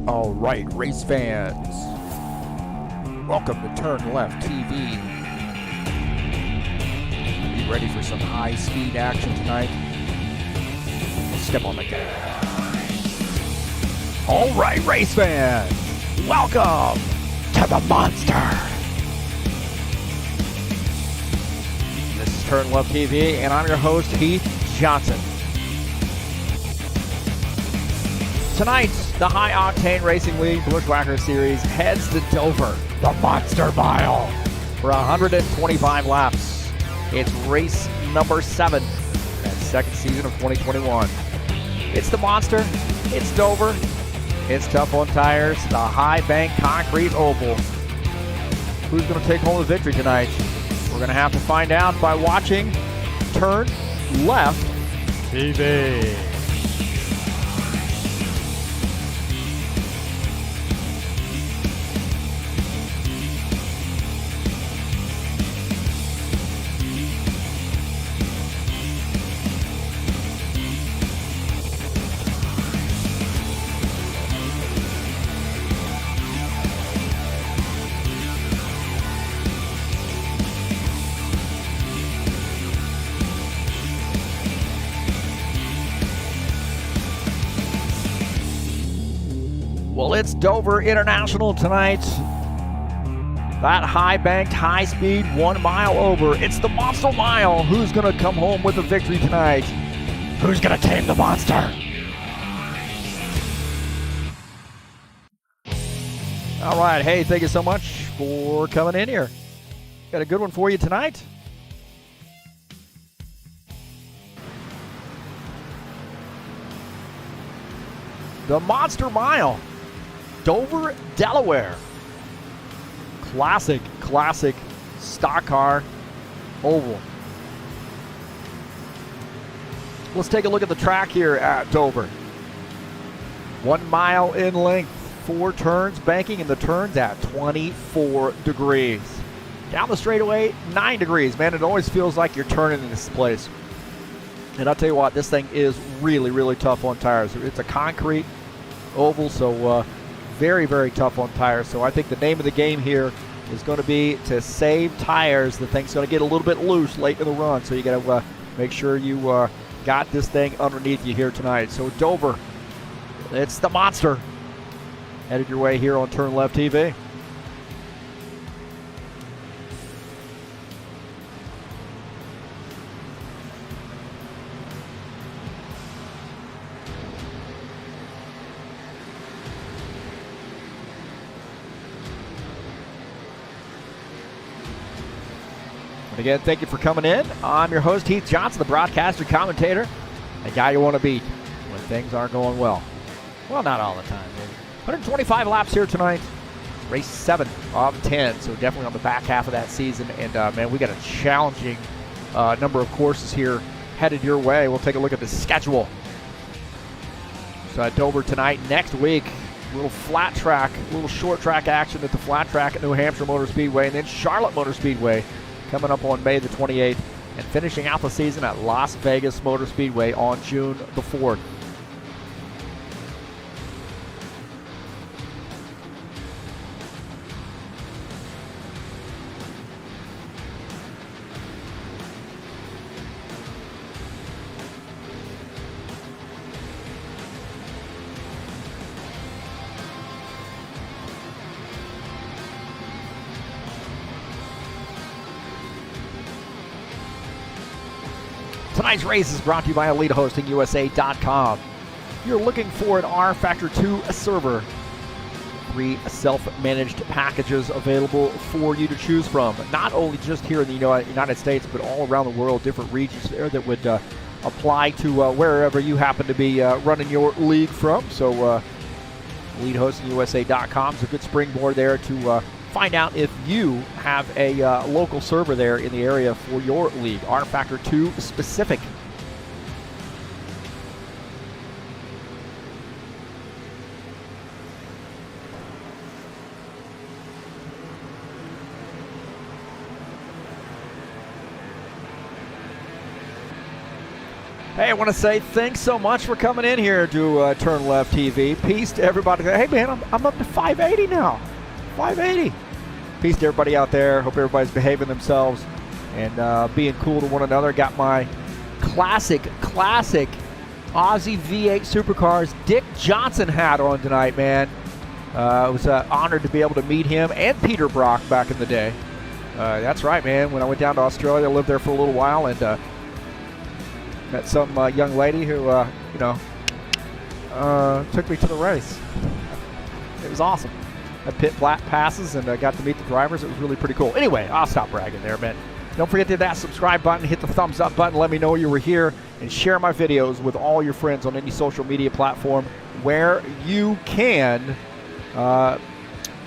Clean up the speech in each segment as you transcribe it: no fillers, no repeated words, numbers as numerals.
All right, race fans, welcome to TurnLeftTV. Be ready for some high-speed action tonight. Step on the gas. All right, race fans, welcome to the monster. This is TurnLeftTV, and I'm your host, Heath Johnson. Tonight, the High Octane Racing League Buschwackers Series heads to Dover, the Monster Mile, for 125 laps. It's race number 7, that second season of 2021. It's the Monster, it's Dover, it's tough on tires, the high bank concrete oval. Who's going to take home the victory tonight? We're going to have to find out by watching TurnLeftTV. Well, it's Dover International tonight. That high-banked, high-speed, 1 mile over. It's the Monster Mile. Who's going to come home with a victory tonight? Who's going to tame the monster? All right. Hey, thank you so much for coming in here. Got a good one for you tonight. The Monster Mile. Dover, Delaware. Classic stock car oval. Let's take a look at the track here at Dover. 1 mile in length, 4 turns, banking in the turns at 24 degrees. Down the straightaway, 9 degrees. Man, it always feels like you're turning in this place. And I'll tell you what, this thing is really tough on tires. It's a concrete oval, so very tough on tires. So I think the name of the game here is going to be to save tires. The thing's going to get a little bit loose late in the run, so you got to make sure you got this thing underneath you here tonight. So Dover, it's the Monster, headed your way here on TurnLeftTV. Again, thank you for coming in. I'm your host, Heath Johnson, the broadcaster, commentator, the guy you want to beat when things aren't going well. Well, not all the time. 125 laps here tonight. Race 7 of 10, so definitely on the back half of that season. And, man, we got a challenging number of courses here headed your way. We'll take a look at the schedule. So at Dover tonight, next week, a little flat track, a little short track action at the flat track at New Hampshire Motor Speedway, and then Charlotte Motor Speedway coming up on May the 28th, and finishing out the season at Las Vegas Motor Speedway on June the 4th. Tonight's race is brought to you by EliteHostingUSA.com. You're looking for an rFactor 2 server. 3 self-managed packages available for you to choose from. Not only just here in the United States, but all around the world, different regions there that would apply to wherever you happen to be running your league from. So EliteHostingUSA.com is a good springboard there to find out if you have a local server there in the area for your league, rFactor 2 specific. Hey, I want to say thanks so much for coming in here to TurnLeftTV. Peace to everybody. Hey, man, I'm up to 580 now. 580. Peace to everybody out there. Hope everybody's behaving themselves and being cool to one another. Got my classic Aussie V8 Supercars Dick Johnson hat on tonight, man. I was honored to be able to meet him and Peter Brock back in the day. That's right, man. When I went down to Australia, I lived there for a little while and met some young lady who, took me to the race. It was awesome. I pit flat passes and got to meet the drivers. It was really pretty cool. Anyway, I'll stop bragging there, man. Don't forget to hit that subscribe button, hit the thumbs up button, let me know you were here, and share my videos with all your friends on any social media platform where you can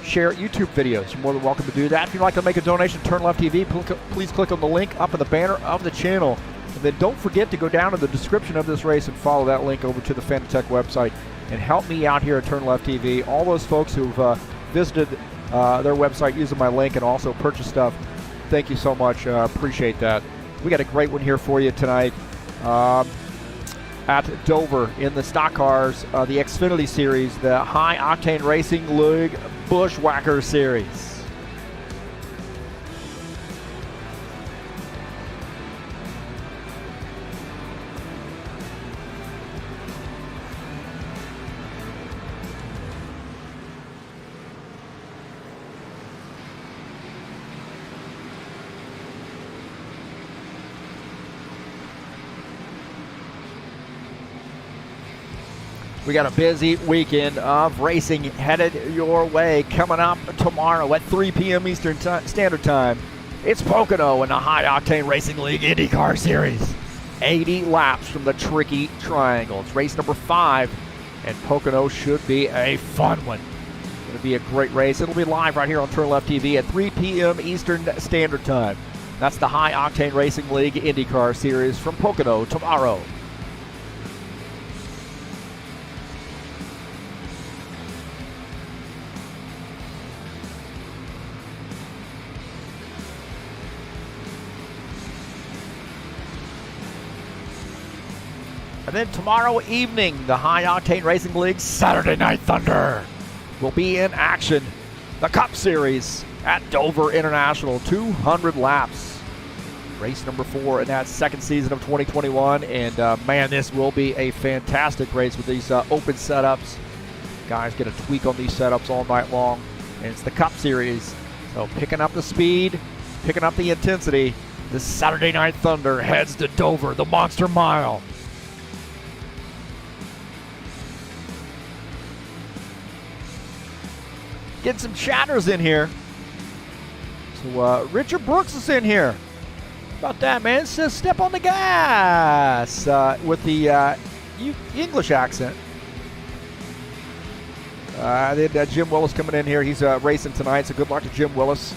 share YouTube videos. You're more than welcome to do that. If you'd like to make a donation to TurnLeftTV, please click on the link up in the banner of the channel. And then don't forget to go down to the description of this race and follow that link over to the Fanatec website and help me out here at TurnLeftTV. All those folks who've visited their website using my link and also purchased stuff, thank you so much. Appreciate that. We got a great one here for you tonight at Dover in the stock cars, the Xfinity Series, the High Octane Racing League Buschwackers Series. We got a busy weekend of racing headed your way. Coming up tomorrow at 3 p.m. Eastern Standard Time, it's Pocono in the High Octane Racing League IndyCar Series. 80 laps from the tricky triangle. It's race number 5, and Pocono should be a fun one. It's going to be a great race. It'll be live right here on TurnLeftTV at 3 p.m. Eastern Standard Time. That's the High Octane Racing League IndyCar Series from Pocono tomorrow. And then tomorrow evening, the High Octane Racing League Saturday Night Thunder will be in action. The Cup Series at Dover International, 200 laps. Race number 4 in that second season of 2021. And man, this will be a fantastic race with these open setups. Guys get a tweak on these setups all night long. And it's the Cup Series. So picking up the speed, picking up the intensity. The Saturday Night Thunder heads to Dover, the Monster Mile. Getting some chatters in here. So Richard Brooks is in here. How about that, man? It says step on the gas with the English accent. Then Jim Willis coming in here. He's racing tonight, so good luck to Jim Willis.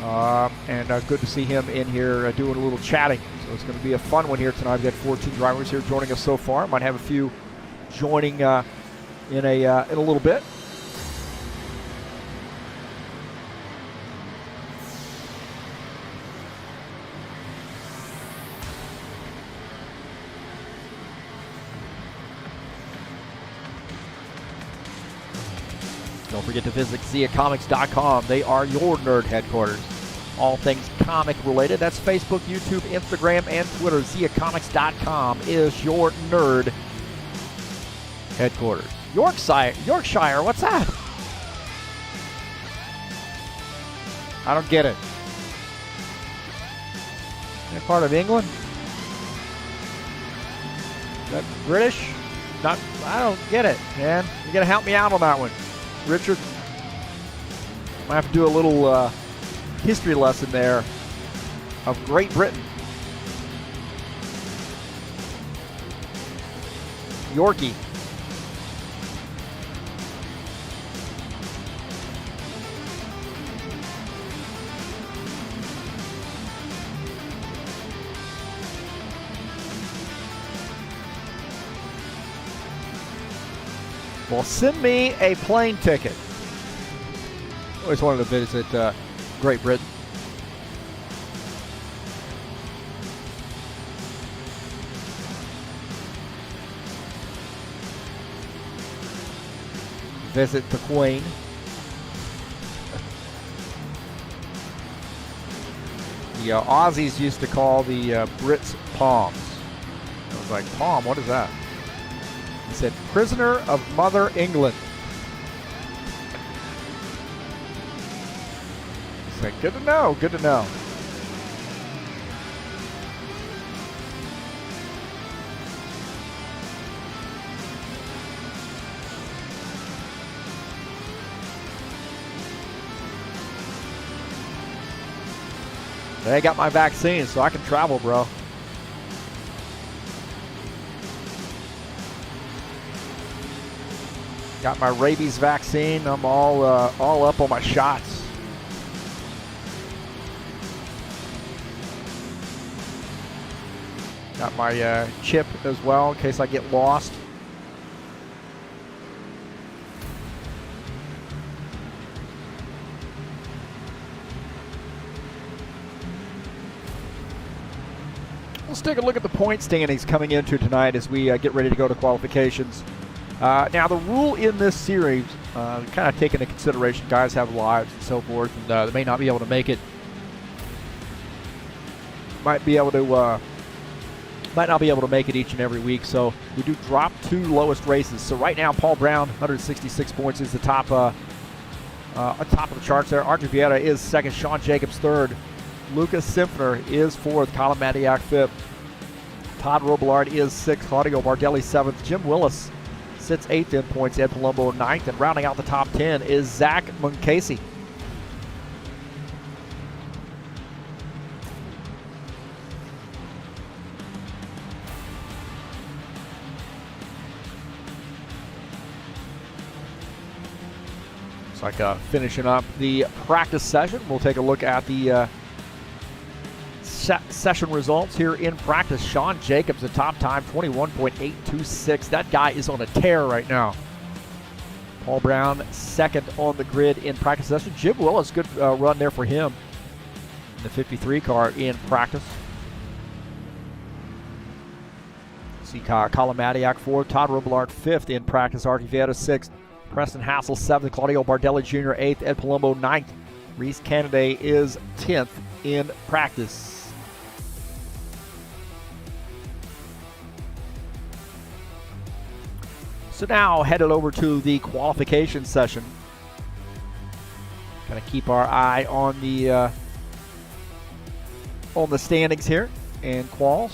And good to see him in here doing a little chatting. So it's going to be a fun one here tonight. We've got 14 drivers here joining us so far. Might have a few joining in a little bit. Don't forget to visit ZiaComics.com. They are your nerd headquarters. All things comic related. That's Facebook, YouTube, Instagram, and Twitter. ZiaComics.com is your nerd headquarters. Yorkshire, what's that? I don't get it. Is that part of England? Is that British? I don't get it, man. You gotta help me out on that one. Richard, I have to do a little history lesson there of Great Britain. Yorkie. Well, send me a plane ticket. Always wanted to visit Great Britain. visit the Queen. The Aussies used to call the Brits Palms. I was like, Palm, what is that? He said, prisoner of Mother England. It's like, good to know, good to know. I got my vaccine, so I can travel, bro. Got my rabies vaccine. I'm all up on my shots. Got my chip as well in case I get lost. Let's take a look at the point standings coming into tonight as we get ready to go to qualifications. Now, the rule in this series, kind of take into consideration guys have lives and so forth, and they may not be able to make it. Might not be able to make it each and every week, so we do drop 2 lowest races. So right now, Paul Brown, 166 points, is the top of the charts there. Archie Vieta is second, Sean Jacobs third. Lucas Simpner is fourth, Colin Madiak fifth. Todd Robillard is sixth, Claudio Bardelli seventh. Jim Willis sits eighth in points, Ed Palumbo ninth, and rounding out the top 10 is Zach Munkasey. Looks like finishing up the practice session. We'll take a look at the session results here in practice. Sean Jacobs, the top time, 21.826. That guy is on a tear right now. Paul Brown, second on the grid in practice session. Jim Willis, good run there for him in the 53 car in practice. See Colin Madiak fourth, Todd Robillard fifth in practice, Artie Vieta sixth, Preston Hassel seventh, Claudio Bardelli Jr. eighth, Ed Palumbo ninth. Reese Canaday is 10th in practice. So now headed over to the qualification session. Kind of keep our eye on the standings here and quals.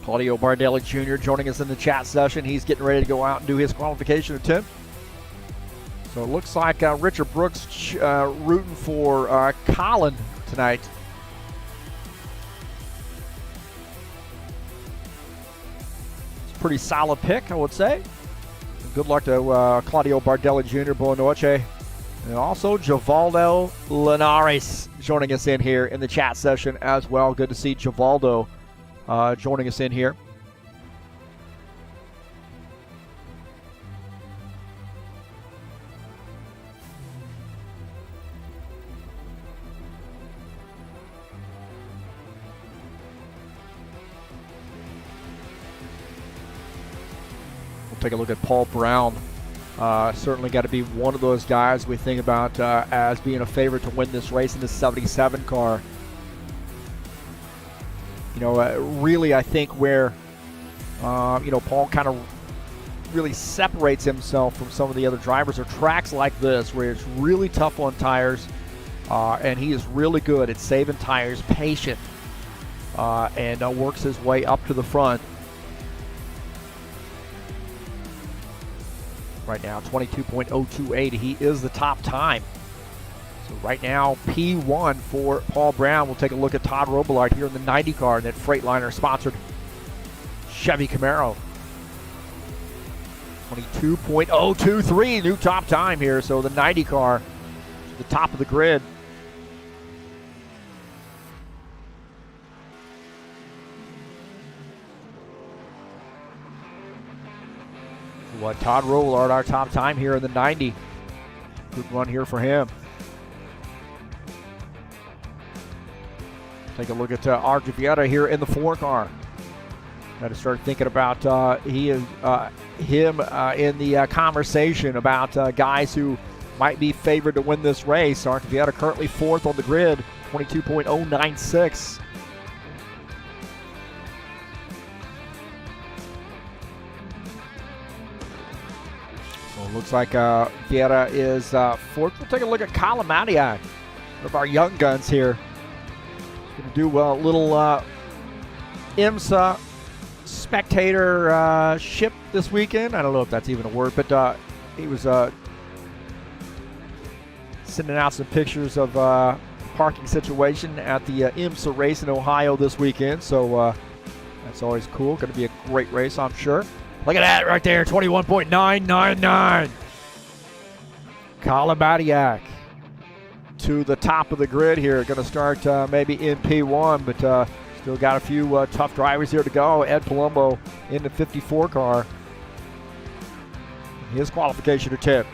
Claudio Bardelli Jr. joining us in the chat session. He's getting ready to go out and do his qualification attempt. So it looks like Richard Brooks rooting for Colin tonight. Pretty solid pick, I would say. Good luck to Claudio Bardelli Jr., Buona Noche. And also Givaldo Linares joining us in here in the chat session as well. Good to see Givaldo joining us in here. Take a look at Paul Brown. Certainly got to be one of those guys we think about as being a favorite to win this race in the 77 car. You know, really I think where, Paul kind of really separates himself from some of the other drivers are tracks like this where it's really tough on tires, and he is really good at saving tires, patient, and works his way up to the front. Right now, 22.028. He is the top time. So right now, P1 for Paul Brown. We'll take a look at Todd Robillard here in the 90 car in that Freightliner-sponsored Chevy Camaro. 22.023, new top time here. So the 90 car, the top of the grid. Todd Robillard, our top time here in the 90. Good run here for him. Take a look at Archie Vieta here in the 4 car. Got to start thinking about him in the conversation about guys who might be favored to win this race. Octane Vieta currently 4th on the grid, 22.096. So it looks like Vieta is 4th. We'll take a look at Colin Madiak, one of our young guns here. Going to do a little IMSA spectator ship this weekend. I don't know if that's even a word, but he was sending out some pictures of parking situation at the IMSA race in Ohio this weekend. So that's always cool. Going to be a great race, I'm sure. Look at that right there, 21.999. Colin Madiak to the top of the grid here. Going to start maybe in P1, but still got a few tough drivers here to go. Ed Palumbo in the 54 car. His qualification attempt.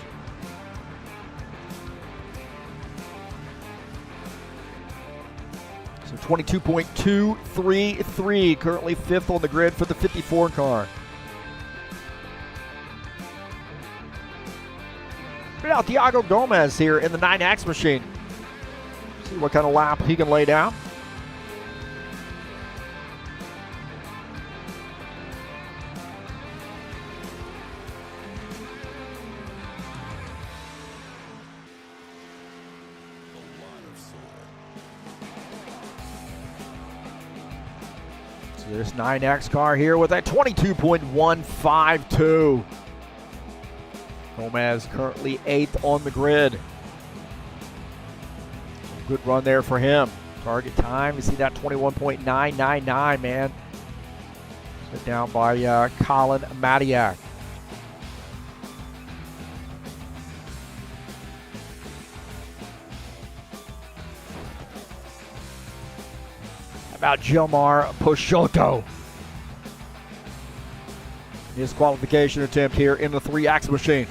So 22.233, currently 5th on the grid for the 54 car. Now Thiago Gomez here in the 9X machine. See what kind of lap he can lay down. So this 9X car here with a 22.152. Gomez currently 8th on the grid. Good run there for him. Target time, you see that 21.999, man. Set down by Colin Madiak. How about Gilmar Peixoto? His qualification attempt here in the 3X machine.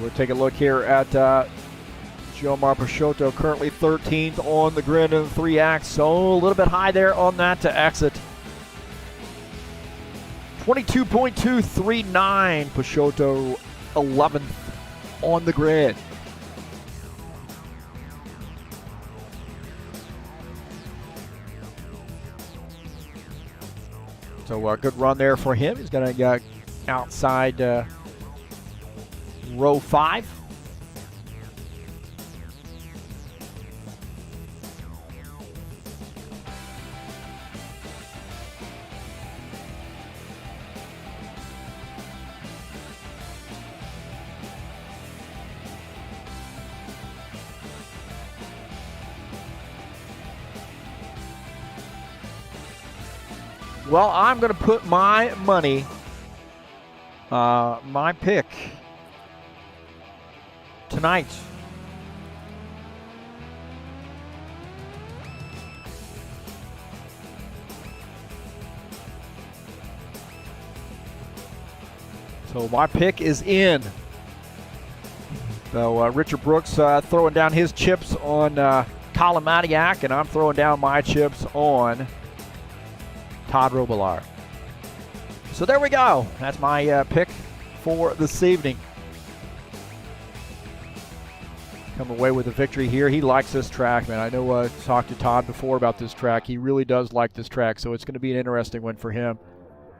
We'll take a look here at Gilmar Peixoto, currently 13th on the grid in the 3X, so a little bit high there on that to exit. 22.239, Peixoto 11th on the grid. So a good run there for him. He's going to get outside row 5. Well, I'm going to put my money, my pick tonight. So my pick is in. So Richard Brooks throwing down his chips on Colin Madiak, and I'm throwing down my chips on Todd Robillard. So there we go. That's my pick for this evening. Come away with a victory here. He likes this track, man. I know I talked to Todd before about this track. He really does like this track, so it's going to be an interesting one for him.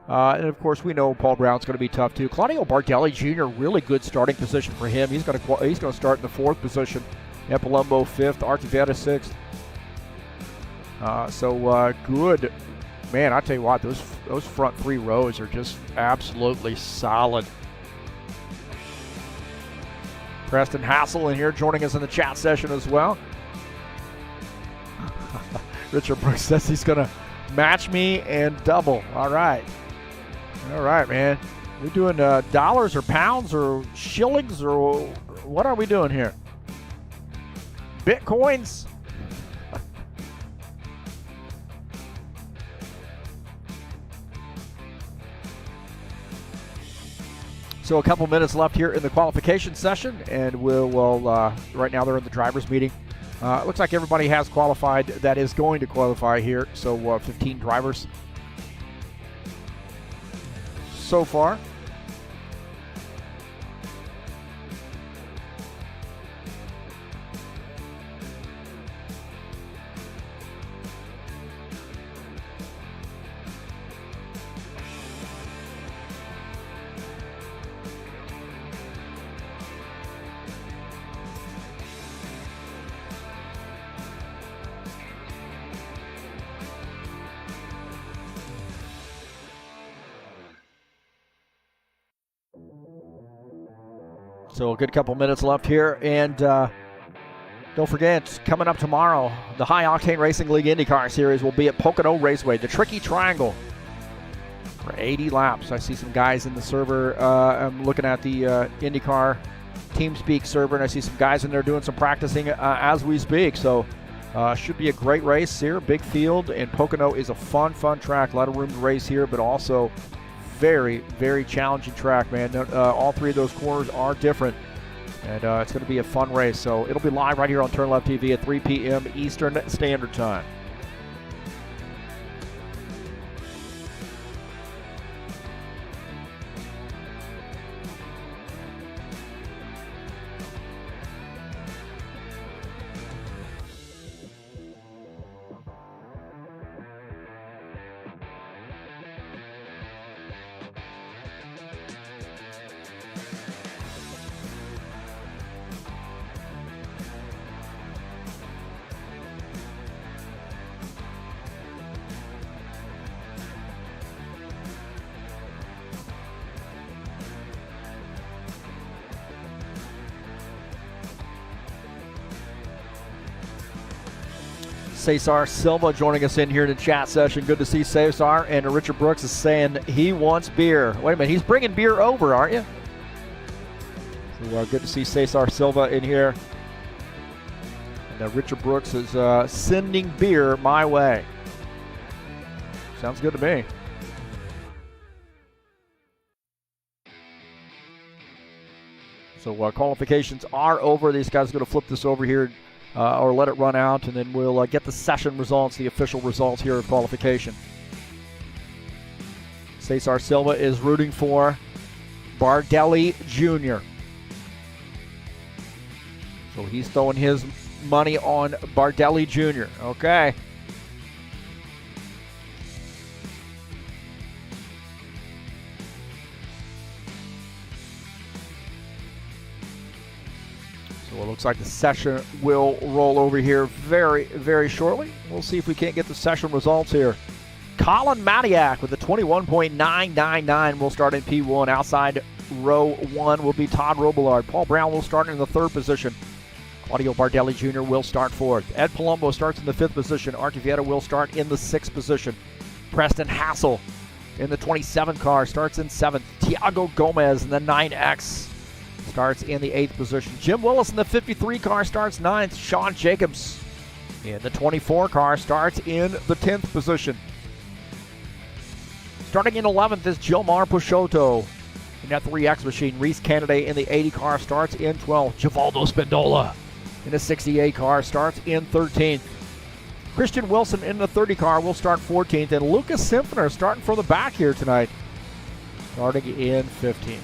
And, of course, we know Paul Brown's going to be tough, too. Claudio Bardelli Jr., really good starting position for him. He's going to start in the 4th position. Ed Palumbo 5th. Octane Vieta 6th. So good. Man, I tell you what, those front 3 rows are just absolutely solid. Preston Hassel in here joining us in the chat session as well. Richard Brooks says he's going to match me and double. All right. All right, man. We doing dollars or pounds or shillings or what are we doing here? Bitcoins. So a couple minutes left here in the qualification session, and we'll right now they're in the drivers' meeting. It looks like everybody has qualified that is going to qualify here. So 15 drivers so far. So a good couple minutes left here, and don't forget, coming up tomorrow, the High Octane Racing League IndyCar Series will be at Pocono Raceway, the Tricky Triangle, for 80 laps. I see some guys in the server. I'm looking at the IndyCar TeamSpeak server, and I see some guys in there doing some practicing as we speak. So should be a great race here, big field, and Pocono is a fun track. A lot of room to race here, but also very, very challenging track, man. All three of those corners are different, and it's going to be a fun race. So it'll be live right here on TurnLeftTV at 3 p.m. Eastern Standard Time. Cesar Silva joining us in here in the chat session. Good to see Cesar. And Richard Brooks is saying he wants beer. Wait a minute, he's bringing beer over, aren't you? So good to see Cesar Silva in here. And Richard Brooks is sending beer my way. Sounds good to me. So qualifications are over. These guys are going to flip this over here. Or let it run out, and then we'll get the session results, the official results here of qualification. Cesar Silva is rooting for Bardelli Jr. So he's throwing his money on Bardelli Jr. Okay. So it looks like the session will roll over here very, very shortly. We'll see if we can't get the session results here. Colin Matiak with a 21.999 will start in P1. Outside row 1 will be Todd Robillard. Paul Brown will start in the 3rd position. Claudio Bardelli Jr. will start 4th. Ed Palumbo starts in the 5th position. Artie Vieta will start in the 6th position. Preston Hassel in the 27 car starts in 7th. Tiago Gomez in the 9X starts in the 8th position. Jim Willis in the 53 car starts 9th. Sean Jacobs in the 24 car starts in the 10th position. Starting in 11th is Gilmar Peixoto in that 3X machine. Reese Kennedy in the 80 car starts in 12th. Givaldo Spindola in the 68 car starts in 13th. Christian Wilson in the 30 car will start 14th. And Lucas Simpsoner starting from the back here tonight, starting in 15th.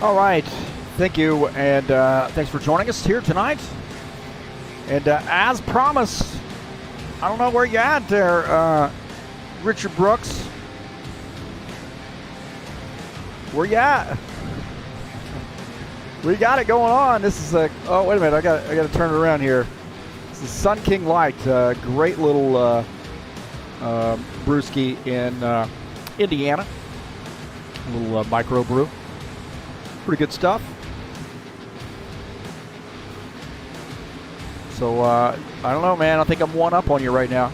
All right. Thank you, and thanks for joining us here tonight. And as promised, I don't know where you're at there, Richard Brooks. Where you at? We got it going on. This is a, oh, wait a minute. I got to turn it around here. This is Sun King Light. Great little brewski in Indiana. A little micro brew. Pretty good stuff. So, I don't know, man. I think I'm one up on you right now.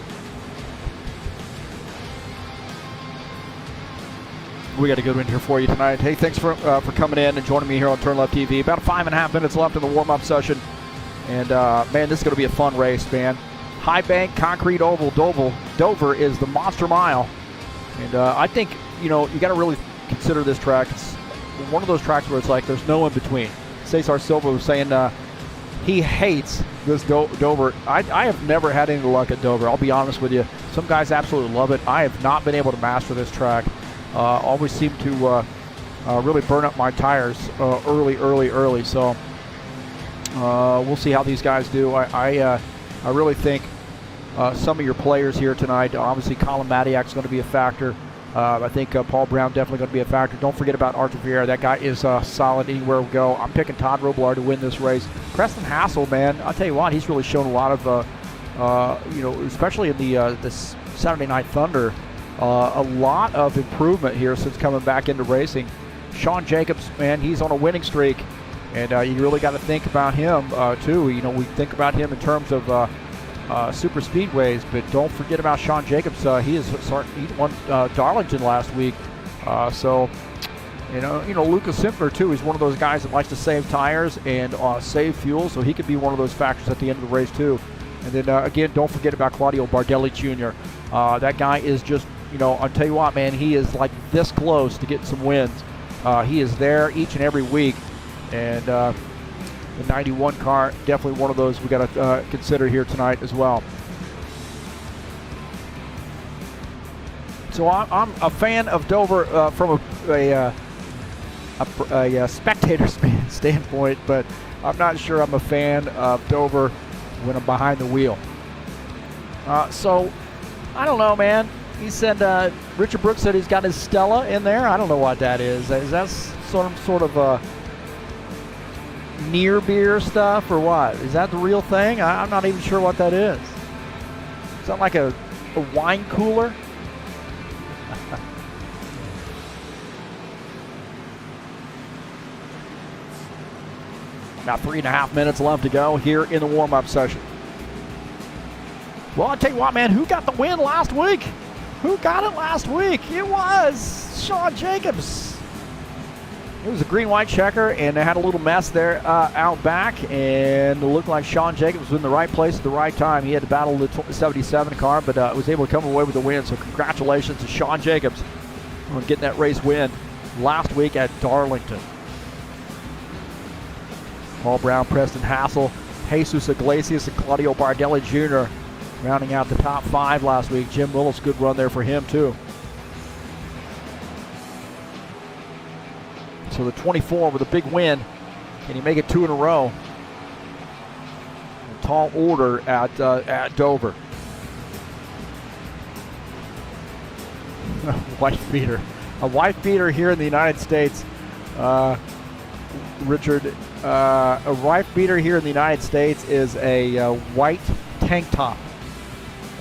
We got a good one here for you tonight. Hey, thanks for coming in and joining me here on TurnLeftTV. About 5.5 minutes left in the warm-up session. And, man, this is going to be a fun race, man. High bank, concrete oval, Dover is the monster mile. And I think, you know, you got to really consider this track. It's one of those tracks where it's like there's no in between. Cesar Silva was saying he hates this Dover. I have never had any luck at Dover. I'll be honest with you. Some guys absolutely love it. I have not been able to master this track. Always seem to really burn up my tires early. So we'll see how these guys do. I really think some of your players here tonight, obviously Colin Matiak's going to be a factor. I think Paul Brown definitely going to be a factor. Don't forget about Archer Vieira. That guy is solid anywhere we go. I'm picking Todd Robillard to win this race. Preston Hassel, man, I'll tell you what, he's really shown a lot of, you know, especially in the this Saturday Night Thunder, a lot of improvement here since coming back into racing. Sean Jacobs, man, he's on a winning streak, and you really got to think about him too. You know, we think about him in terms of super speedways, but don't forget about Sean Jacobs. He won Darlington last week. So, you know, Lucas Simpler too. He's one of those guys that likes to save tires and save fuel, so he could be one of those factors at the end of the race too. And then again, don't forget about Claudio Bardelli Jr. That guy is just, you know, I'll tell you what, man, he is like this close to getting some wins. He is there each and every week, and the 91 car, definitely one of those we got to consider here tonight as well. So I'm a fan of Dover from a spectator standpoint, but I'm not sure I'm a fan of Dover when I'm behind the wheel. So I don't know, man. He said Richard Brooks said he's got his Stella in there. I don't know what that is. Is that some sort of near beer stuff or what? Is that the real thing? I'm not even sure what that is. Is that like a wine cooler? About 3.5 minutes left to go here in the warm-up session. Well, I'll tell you what, man, who got the win last week? Who got it last week? It was Sean Jacobs. It was a green-white checker, and they had a little mess there out back, and it looked like Sean Jacobs was in the right place at the right time. He had to battle the 77 car, but was able to come away with the win. So congratulations to Sean Jacobs on getting that race win last week at Darlington. Paul Brown, Preston Hassel, Jesus Iglesias, and Claudio Bardelli Jr. rounding out the top 5 last week. Jim Willis, good run there for him too. So the 24 with a big win. Can he make it 2 in a row? A tall order at Dover. Wife beater. A wife beater here in the United States. Richard, a wife beater here in the United States is a white tank top.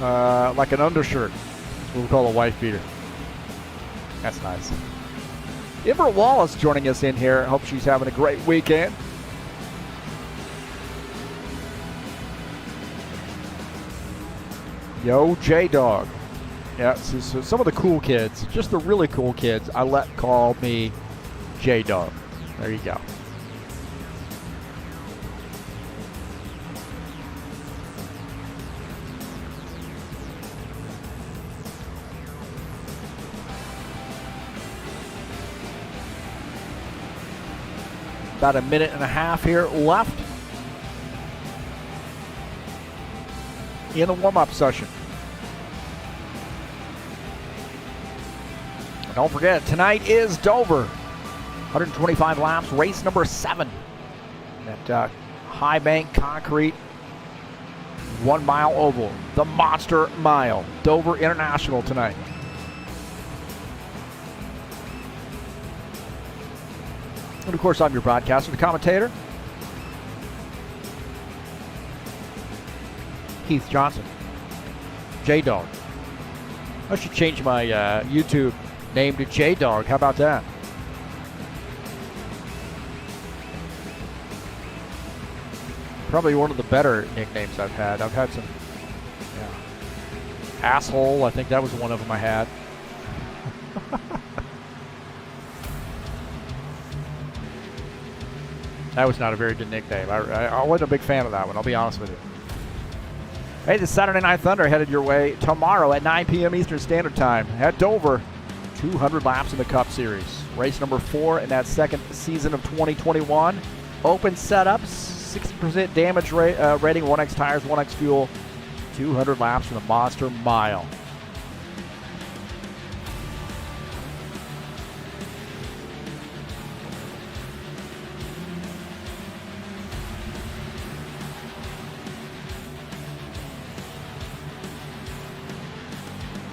Like an undershirt. That's what we call a wife beater. That's nice. Everett Wallace joining us in here. Hope she's having a great weekend. Yo, J-Dog. Yeah, so some of the cool kids, just the really cool kids, I let call me J-Dog. There you go. About 1.5 minutes here left in the warm-up session. Don't forget, tonight is Dover. 125 laps, race number 7. That high bank concrete 1 mile oval, the Monster Mile, Dover International tonight. And of course, I'm your broadcaster, the commentator, Heath Johnson, J-Dog. I should change my YouTube name to J-Dog. How about that? Probably one of the better nicknames I've had. I've had some, Asshole, I think that was one of them I had. That was not a very good nickname. I wasn't a big fan of that one, I'll be honest with you. Hey, the Saturday Night Thunder headed your way tomorrow at 9 p.m. Eastern Standard Time at Dover. 200 laps in the Cup Series. Race number 4 in that second season of 2021. Open setups. 60% damage rating, 1X tires, 1X fuel, 200 laps from the Monster Mile.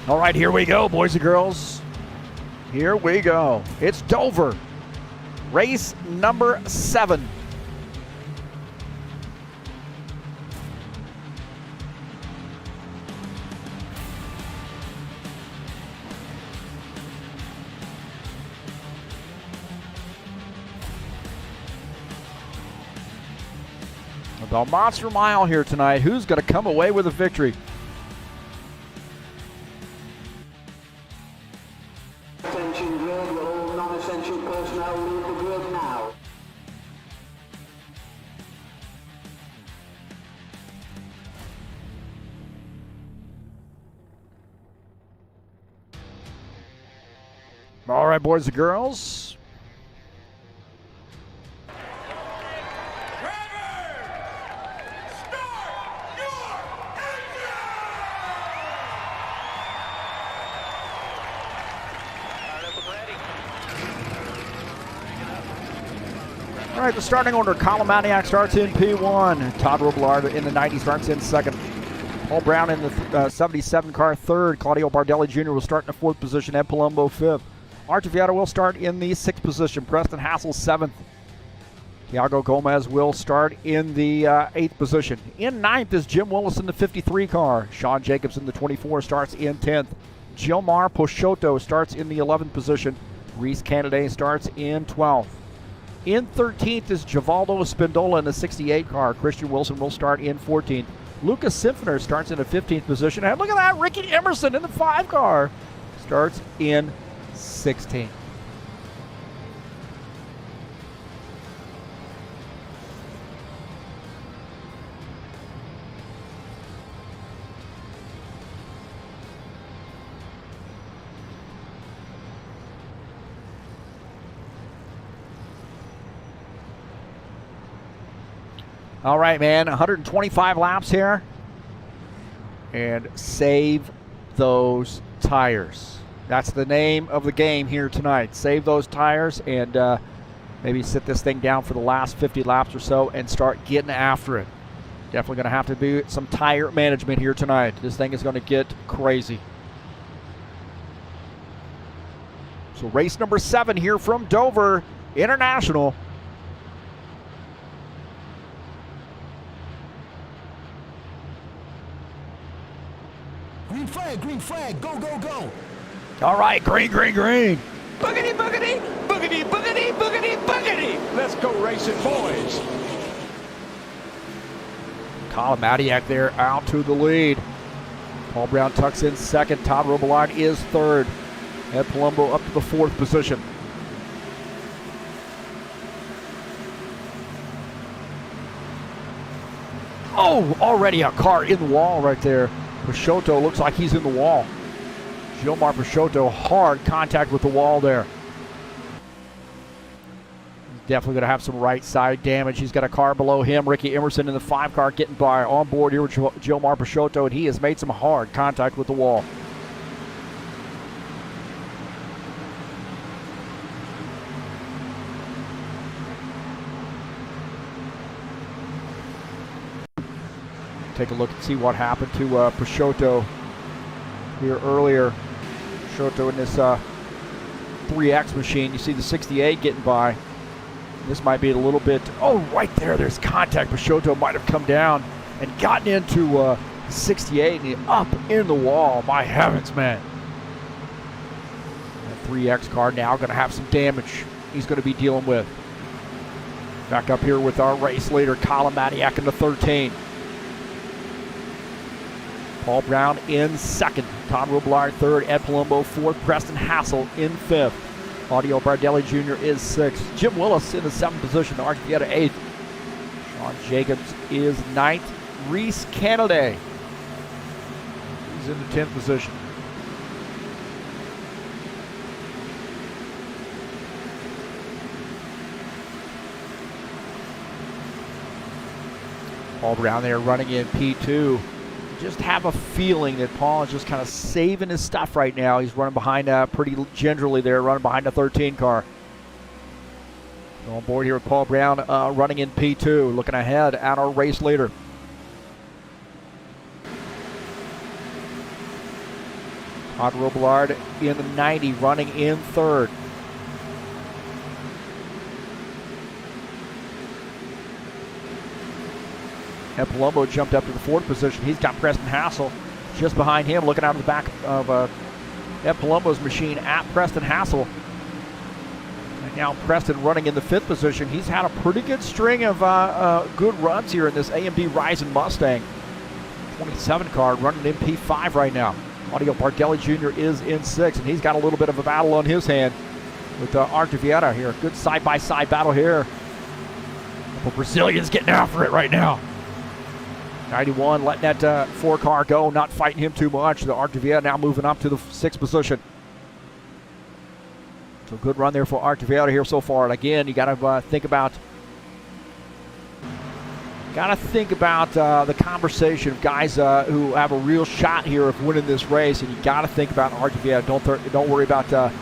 All right, here we go, boys and girls. Here we go. It's Dover. Race number 7. The Monster Mile here tonight. Who's going to come away with a victory? Attention grid, will all non-essential personnel leave the grid now. All right, boys and girls. All right, the starting order. Colin Maniac starts in P1. Todd Robillard in the 90 starts in 2nd. Paul Brown in the 77 car 3rd. Claudio Bardelli Jr. will start in the 4th position. Ed Palumbo 5th. Archie Viato will start in the 6th position. Preston Hassel 7th. Thiago Gomez will start in the 8th position. In 9th is Jim Willis in the 53 car. Sean Jacobs in the 24 starts in 10th. Gilmar Peixoto starts in the 11th position. Reese Canaday starts in 12th. In 13th is Givaldo Spindola in the 68 car. Christian Wilson will start in 14th. Lucas Simpsoner starts in the 15th position. And look at that, Ricky Emerson in the 5 car starts in 16th. All right, man, 125 laps here. And save those tires. That's the name of the game here tonight. Save those tires and maybe sit this thing down for the last 50 laps or so and start getting after it. Definitely going to have to do some tire management here tonight. This thing is going to get crazy. So race number 7 here from Dover International. Green flag, go, go, go. All right, green, green, green. Boogity, boogity, boogity, boogity, boogity, boogity. Let's go racing, boys. Colin Madiak there out to the lead. Paul Brown tucks in 2nd. Todd Robillard is 3rd. Ed Palumbo up to the 4th position. Oh, already a car in the wall right there. Peixoto looks like he's in the wall. Gilmar Peixoto, hard contact with the wall there. He's definitely going to have some right side damage. He's got a car below him. Ricky Emerson in the 5 car getting by on board here with Gilmar Peixoto, and he has made some hard contact with the wall. take a look and see what happened to Peixoto here earlier. Peixoto in this 3X machine. You see the 68 getting by. This might be a little bit, oh, right there, there's contact. Peixoto might have come down and gotten into 68 and up in the wall. My heavens, man. That 3X car now going to have some damage he's going to be dealing with. Back up here with our race leader, Colin Matiak in the 13. Paul Brown in second. Todd Robillard third. Ed Palumbo fourth. Preston Hassel in fifth. Claudio Bardelli Jr. is sixth. Jim Willis in the seventh position. Art Vieta eighth. Sean Jacobs is ninth. Reese Canaday is in the 10th position. Paul Brown there running in P2. Just have a feeling that Paul is just kind of saving his stuff right now. He's running behind pretty gingerly there, running behind the 13 car. So on board here with Paul Brown running in P2, looking ahead at our race leader. Todd Robillard in the 90, running in third. And Palumbo jumped up to the fourth position. He's got Preston Hassel just behind him, looking out of the back of Ed Palumbo's machine at Preston Hassel. And now Preston running in the fifth position. He's had a pretty good string of good runs here in this AMD Ryzen Mustang. 27 car running in P5 right now. Claudio Bardelli Jr. is in sixth, and he's got a little bit of a battle on his hand with Art Vieta here. Good side-by-side battle here. A couple Brazilians getting after it right now. 91 letting that 4 car go, not fighting him too much. The Art Vieta now moving up to the sixth position. So good run there for Art Vieta here so far. And again, you got to think about the conversation of guys who have a real shot here of winning this race, and you got to think about Art Vieta. Don't worry about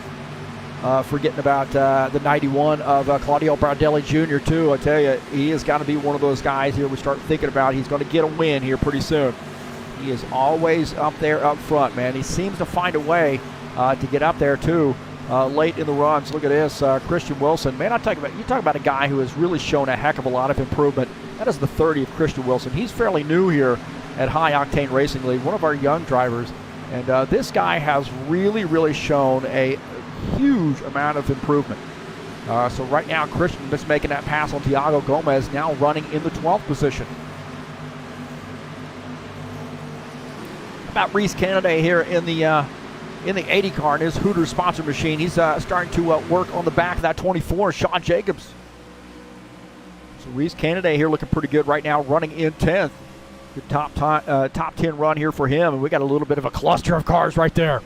forgetting about the 91 of Claudio Bardelli Jr. too. I tell you, he has got to be one of those guys here we start thinking about. He's going to get a win here pretty soon. He is always up there up front, man. He seems to find a way to get up there too late in the runs. Look at this, Christian Wilson. Man, you talk about a guy who has really shown a heck of a lot of improvement. That is the 30 of Christian Wilson. He's fairly new here at High Octane Racing League, one of our young drivers. And this guy has really shown a huge amount of improvement. So right now, Christian is making that pass on Thiago Gomez, now running in the 12th position. How about Reese Canaday here in the 80 car in his Hooters sponsor machine? He's starting to work on the back of that 24, Sean Jacobs. So Reese Canaday here looking pretty good right now, running in 10th. Good top 10 run here for him, and we got a little bit of a cluster of cars right there.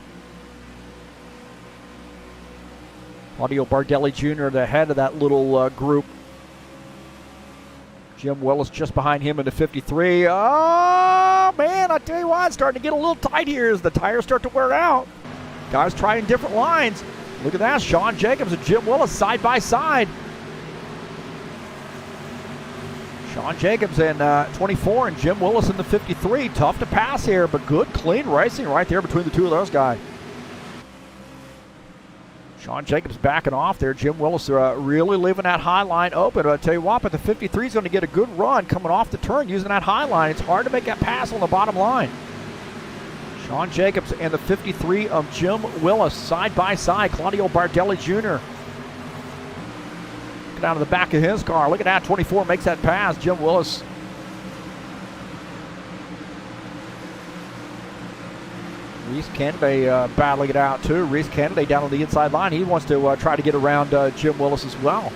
Claudio Bardelli Jr. the head of that little group. Jim Willis just behind him in the 53. Oh, man, I tell you what, it's starting to get a little tight here as the tires start to wear out. Guys trying different lines. Look at that, Sean Jacobs and Jim Willis side by side. Sean Jacobs in 24 and Jim Willis in the 53. Tough to pass here, but good, clean racing right there between the two of those guys. Sean Jacobs backing off there. Jim Willis really leaving that high line open. But I tell you what, but the 53 is going to get a good run coming off the turn using that high line. It's hard to make that pass on the bottom line. Sean Jacobs and the 53 of Jim Willis side by side. Claudio Bardelli Jr. down to the back of his car. Look at that, 24 makes that pass. Jim Willis. Reese Canaday battling it out too. Reese Canaday down on the inside line. He wants to try to get around Jim Willis as well.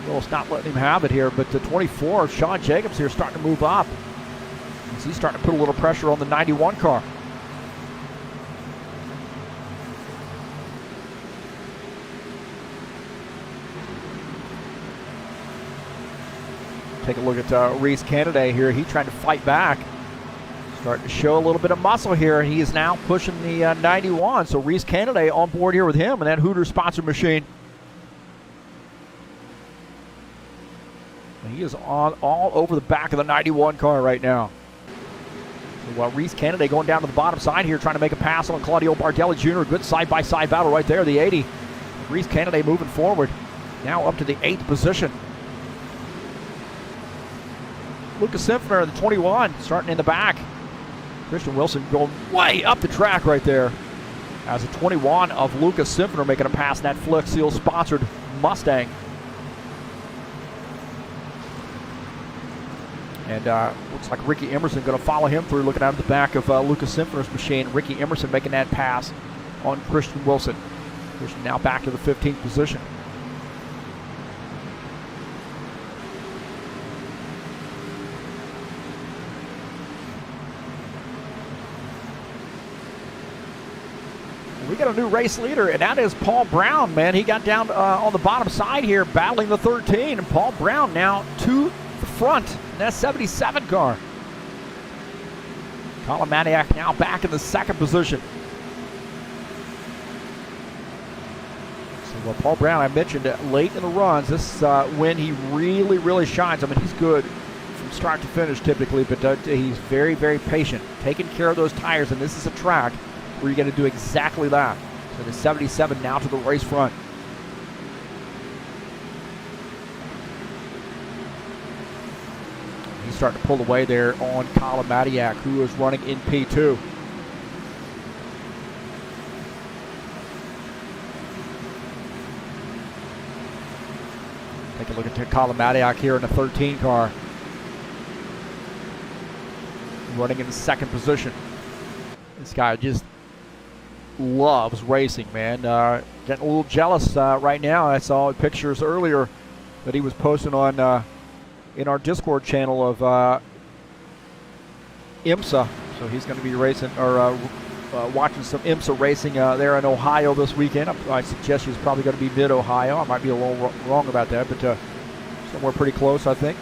Willis not letting him have it here, but the 24, Sean Jacobs here starting to move up. He's starting to put a little pressure on the 91 car. Take a look at Reese Canaday here. He's trying to fight back. Starting to show a little bit of muscle here. He is now pushing the 91. So Reese Canaday on board here with him and that Hooters sponsor machine. And he is on all over the back of the 91 car right now. So Reese Kennedy going down to the bottom side here, trying to make a pass on Claudio Bardelli Jr. Good side-by-side battle right there, the 80. Reese Kennedy moving forward, now up to the 8th position. Lucas Simpner, the 21, starting in the back. Christian Wilson going way up the track right there. As a 21 of Lucas Simpner making a pass in that Flex Seal sponsored Mustang. And looks like Ricky Emerson going to follow him through, looking out of the back of Lucas Simpner's machine. Ricky Emerson making that pass on Christian Wilson. Christian now back to the 15th position. We got a new race leader, and that is Paul Brown, man. He got down on the bottom side here, battling the 13, and Paul Brown now to the front in that 77 car. Colin Maniac now back in the 2nd position. So Paul Brown, I mentioned late in the runs, this when he really shines. I mean, he's good from start to finish typically, but he's very, very patient, taking care of those tires, and this is a track where you're going to do exactly that. So the 77 now to the race front. He's starting to pull away there on Colin Madiak, who is running in P2. Take a look at Colin Madiak here in the 13 car. Running in the 2nd position. This guy just loves racing, man. Getting a little jealous right now. I saw pictures earlier that he was posting on in our Discord channel of IMSA. So he's going to be racing or watching some IMSA racing there in Ohio this weekend. I suggest he's probably going to be mid-Ohio. I might be a little wrong about that, but somewhere pretty close, I think.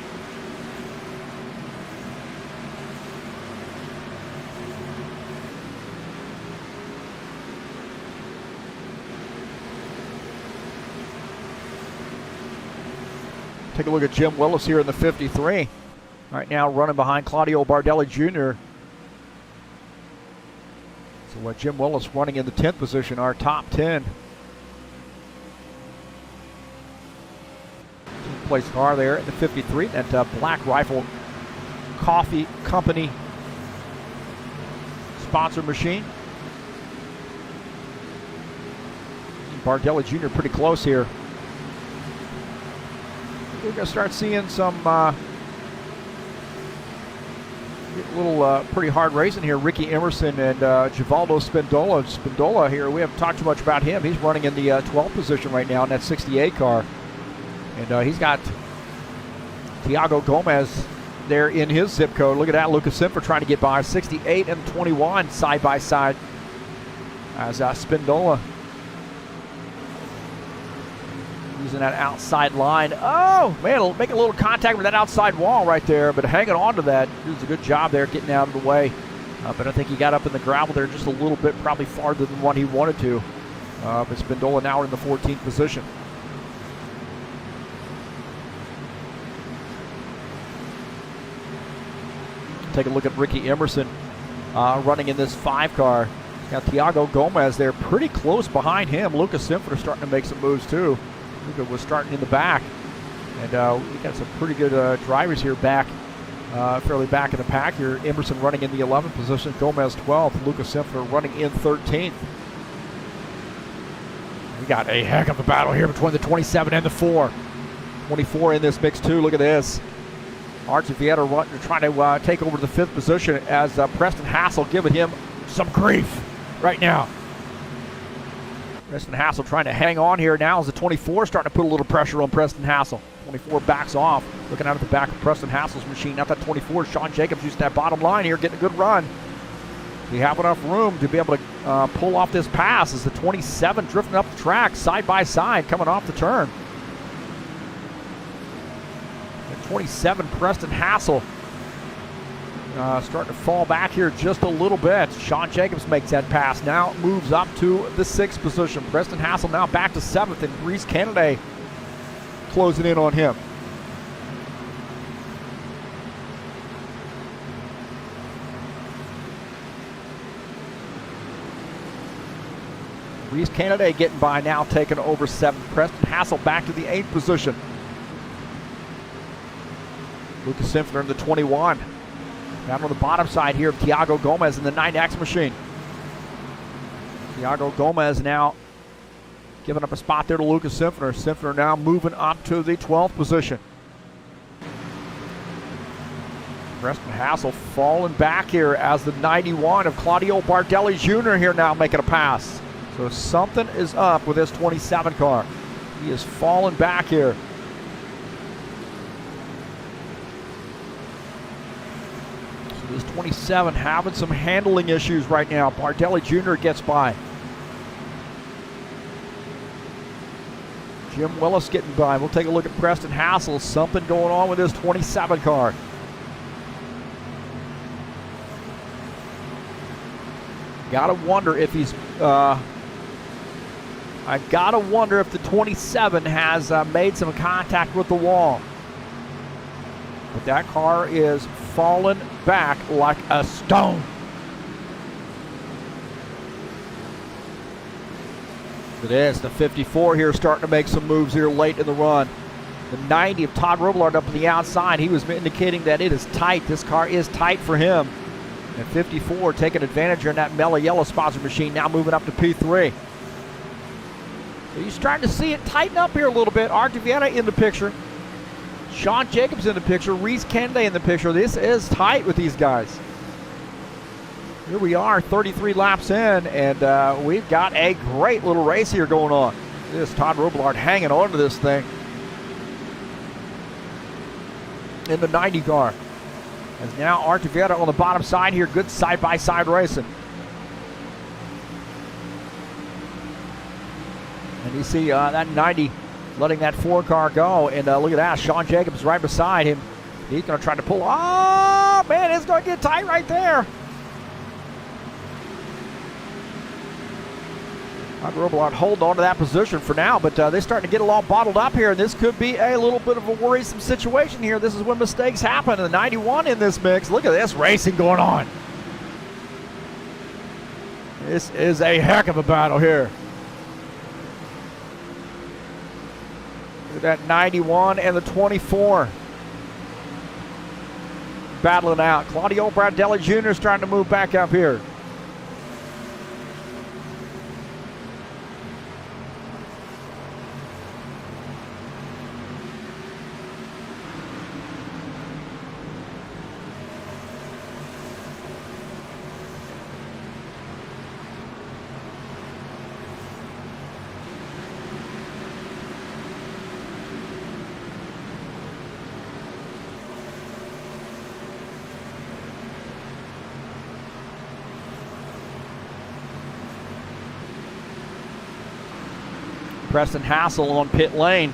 Take a look at Jim Willis here in the 53. Right now running behind Claudio Bardelli Jr. So Jim Willis running in the 10th position, our top 10. 10th place car there in the 53. That Black Rifle Coffee Company sponsor machine. Bardelli Jr. pretty close here. We're going to start seeing some pretty hard racing here. Ricky Emerson and Givaldo Spindola. Spindola here, we haven't talked too much about him. He's running in the 12th position right now in that 68 car. And he's got Tiago Gomez there in his zip code. Look at that, Lucas Simpner trying to get by. 68 and 21 side by side as Spindola using that outside line. Oh, man, it'll make a little contact with that outside wall right there, but hanging on to that. He does a good job there getting out of the way. But I think he got up in the gravel there just a little bit, probably farther than what he wanted to. But Spindola now in the 14th position. Take a look at Ricky Emerson running in this 5 car. Got Tiago Gomez there pretty close behind him. Lucas Simpner starting to make some moves too. Luca was starting in the back, and we got some pretty good drivers here back, fairly back in the pack here. Emerson running in the 11th position, Gomez 12th, Lucas Simpner running in 13th. We got a heck of a battle here between the 27 and the 4. 24 in this mix too. Look at this. Archie Vieta trying to take over the 5th position as Preston Hassel giving him some grief right now. Preston Hassel trying to hang on here now as the 24 starting to put a little pressure on Preston Hassel. 24 backs off, looking out at the back of Preston Hassel's machine. Now that 24, Sean Jacobs using that bottom line here, getting a good run. We have enough room to be able to pull off this pass as the 27 drifting up the track side by side coming off the turn. The 27, Preston Hassel, starting to fall back here just a little bit. Sean Jacobs makes that pass. Now moves up to the 6th position. Preston Hassel now back to 7th, and Reese Kennedy closing in on him. Reese Kennedy getting by now, taking over 7th. Preston Hassel back to the 8th position. Lucas Sinfler in the 21. Down on the bottom side here of Tiago Gomez in the 9X machine. Tiago Gomez now giving up a spot there to Lucas Sinfler. Sinfler now moving up to the 12th position. Preston Hassel falling back here as the 91 of Claudio Bardelli Jr. here now making a pass. So something is up with this 27 car. He is falling back here. So this 27 having some handling issues right now. Bardelli Jr. gets by. Jim Willis getting by. We'll take a look at Preston Hassel. Something going on with this 27 car. Gotta wonder if he's, I gotta wonder if the 27 has made some contact with the wall. But that car is falling back like a stone. It is. The 54 here starting to make some moves here late in the run. The 90 of Todd Robillard up on the outside. He was indicating that it is tight. This car is tight for him. And 54 taking advantage in that mellow yellow sponsor machine, now moving up to P3. So you're starting to see it tighten up here a little bit. Art Vieta in the picture. Sean Jacobs in the picture. Reese Kennedy in the picture. This is tight with these guys. Here we are, 33 laps in, and we've got a great little race here going on. This Todd Robillard hanging on to this thing in the 90 car. As now Art Vieta on the bottom side here, good side-by-side racing. And you see that 90 letting that 4 car go, and look at that, Sean Jacobs right beside him. He's going to try to pull. Oh, man, it's going to get tight right there. Robillard hold on to that position for now, but they're starting to get it all bottled up here, and this could be a little bit of a worrisome situation here. This is when mistakes happen, and the 91 in this mix. Look at this racing going on. This is a heck of a battle here. Look at that 91 and the 24 battling out. Claudio Bardelli Jr. starting to move back up here. Preston Hassel on pit lane.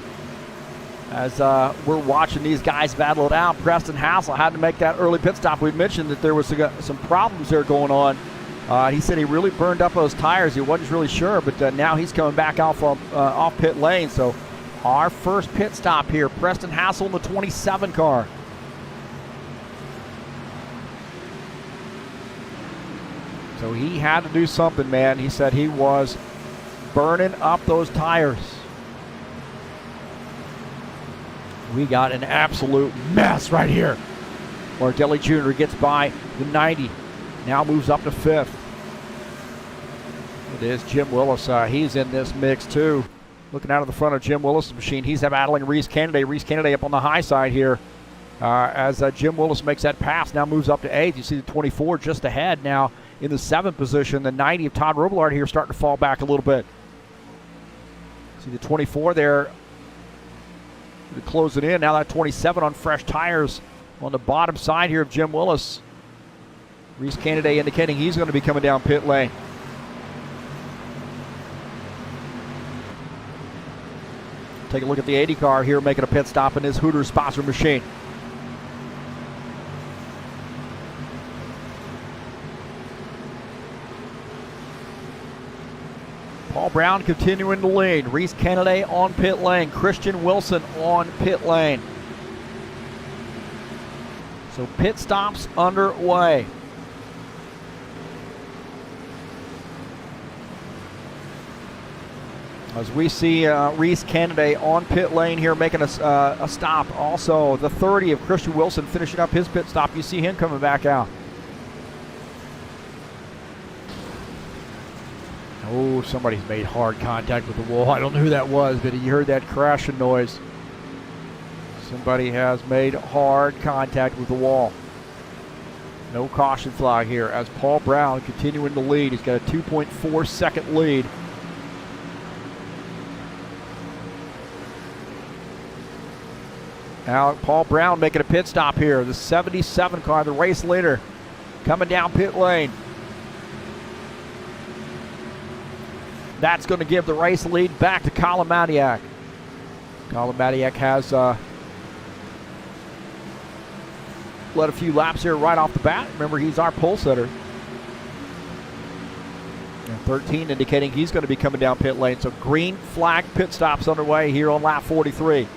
As we're watching these guys battle it out, Preston Hassel had to make that early pit stop. We mentioned that there was some problems there going on. He said he really burned up those tires. He wasn't really sure, but now he's coming back off pit lane. So our first pit stop here, Preston Hassel in the 27 car. So he had to do something, man. He said he was burning up those tires. We got an absolute mess right here. Bardelli Jr. gets by the 90. Now moves up to 5th. It is Jim Willis. He's in this mix too. Looking out of the front of Jim Willis' machine. He's battling Reese Kennedy. Reese Kennedy up on the high side here. As Jim Willis makes that pass. Now moves up to 8th. You see the 24 just ahead now in the 7th position. The 90 of Todd Robillard here starting to fall back a little bit. See the 24 there to close it in. Now that 27 on fresh tires on the bottom side here of Jim Willis. Reese Kennedy indicating he's going to be coming down pit lane. Take a look at the 80 car here making a pit stop in his Hooters sponsor machine. Paul Brown continuing to lead. Reese Kennedy on pit lane. Christian Wilson on pit lane. So pit stops underway. As we see Reese Kennedy on pit lane here making a stop. Also, the 30 of Christian Wilson finishing up his pit stop. You see him coming back out. Oh, somebody's made hard contact with the wall. I don't know who that was, but you heard that crashing noise. Somebody has made hard contact with the wall. No caution flag here as Paul Brown continuing to lead. He's got a 2.4 second lead. Now Paul Brown making a pit stop here. The 77 car, the race leader, coming down pit lane. That's going to give the race lead back to Colin Madiak. Colin Madiak has led a few laps here right off the bat. Remember, he's our pole setter. And 13 indicating he's going to be coming down pit lane. So green flag pit stops underway here on lap 43.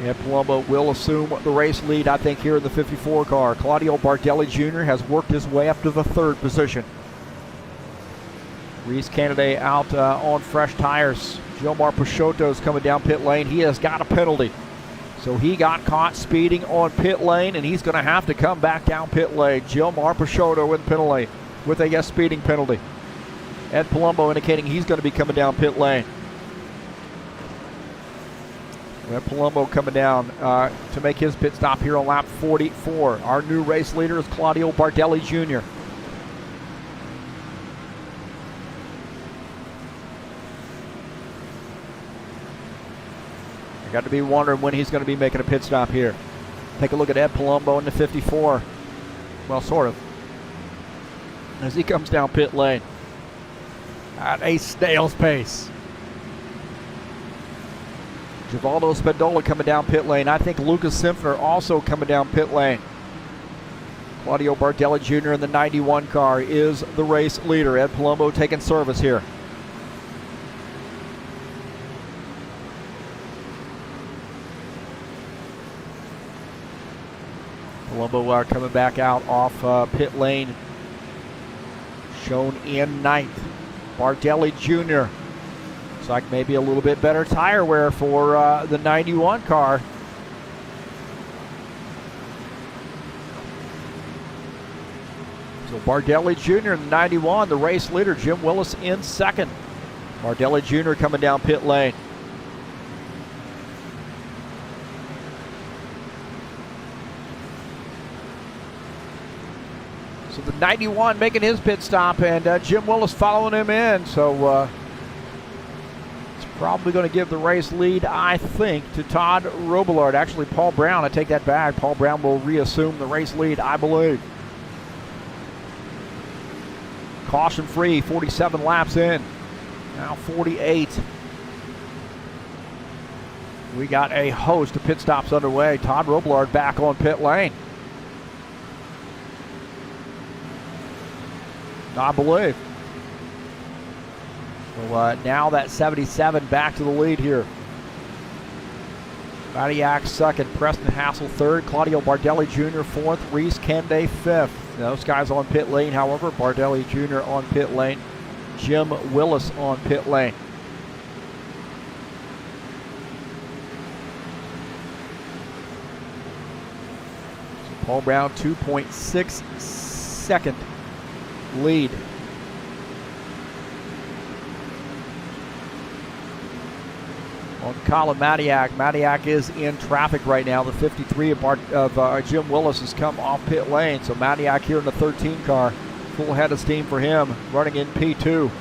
And Palumbo will assume the race lead, I think, here in the 54 car. Claudio Bardelli Jr. has worked his way up to the third position. Reese Kennedy out on fresh tires. Gilmar Peixoto is coming down pit lane. He has got a penalty. So he got caught speeding on pit lane, and he's going to have to come back down pit lane. Gilmar Peixoto with penalty, with a speeding penalty. Ed Palumbo indicating he's going to be coming down pit lane. Ed Palumbo coming down to make his pit stop here on lap 44. Our new race leader is Claudio Bardelli Jr. Got to be wondering when he's going to be making a pit stop here. Take a look at Ed Palumbo in the 54. Well, sort of. As he comes down pit lane at a snail's pace. Givaldo Spandola coming down pit lane. I think Lucas Simpner also coming down pit lane. Claudio Bardelli Jr. in the 91 car is the race leader. Ed Palumbo taking service here. Palumbo coming back out off pit lane, shown in ninth. Bardelli Jr. Looks like maybe a little bit better tire wear for the 91 car. So Bardelli Jr. in the 91, the race leader. Jim Willis in second. Bardelli Jr. coming down pit lane. So the 91 making his pit stop, and Jim Willis following him in. So it's probably going to give the race lead, I think, to Todd Robillard. Actually, Paul Brown, I take that back. Paul Brown will reassume the race lead, I believe. Caution free, 47 laps in. Now 48. We got a host of pit stops underway. Todd Robillard back on pit lane. I believe. So now that 77 back to the lead here. Madiak second, Preston Hassel third, Claudio Bardelli Jr. fourth, Reese Kennedy fifth. Those guys on pit lane, however, Bardelli Jr. on pit lane, Jim Willis on pit lane. So Paul Brown 2.6 second lead. On Colin Madiak. Madiak is in traffic right now. The 53 of Jim Willis has come off pit lane. So Madiak here in the 13 car. Full head of steam for him, running in P2.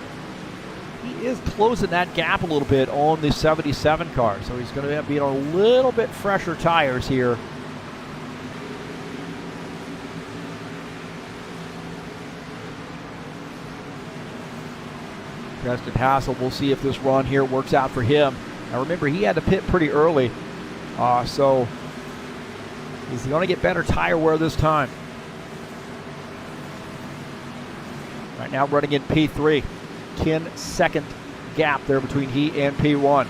He is closing that gap a little bit on the 77 car. So he's going to be on a little bit fresher tires here. Preston Hassel, we'll see if this run here works out for him. Now remember, he had to pit pretty early, so he's going to get better tire wear this time. Right now running in P3. 10-second gap there between he and P1.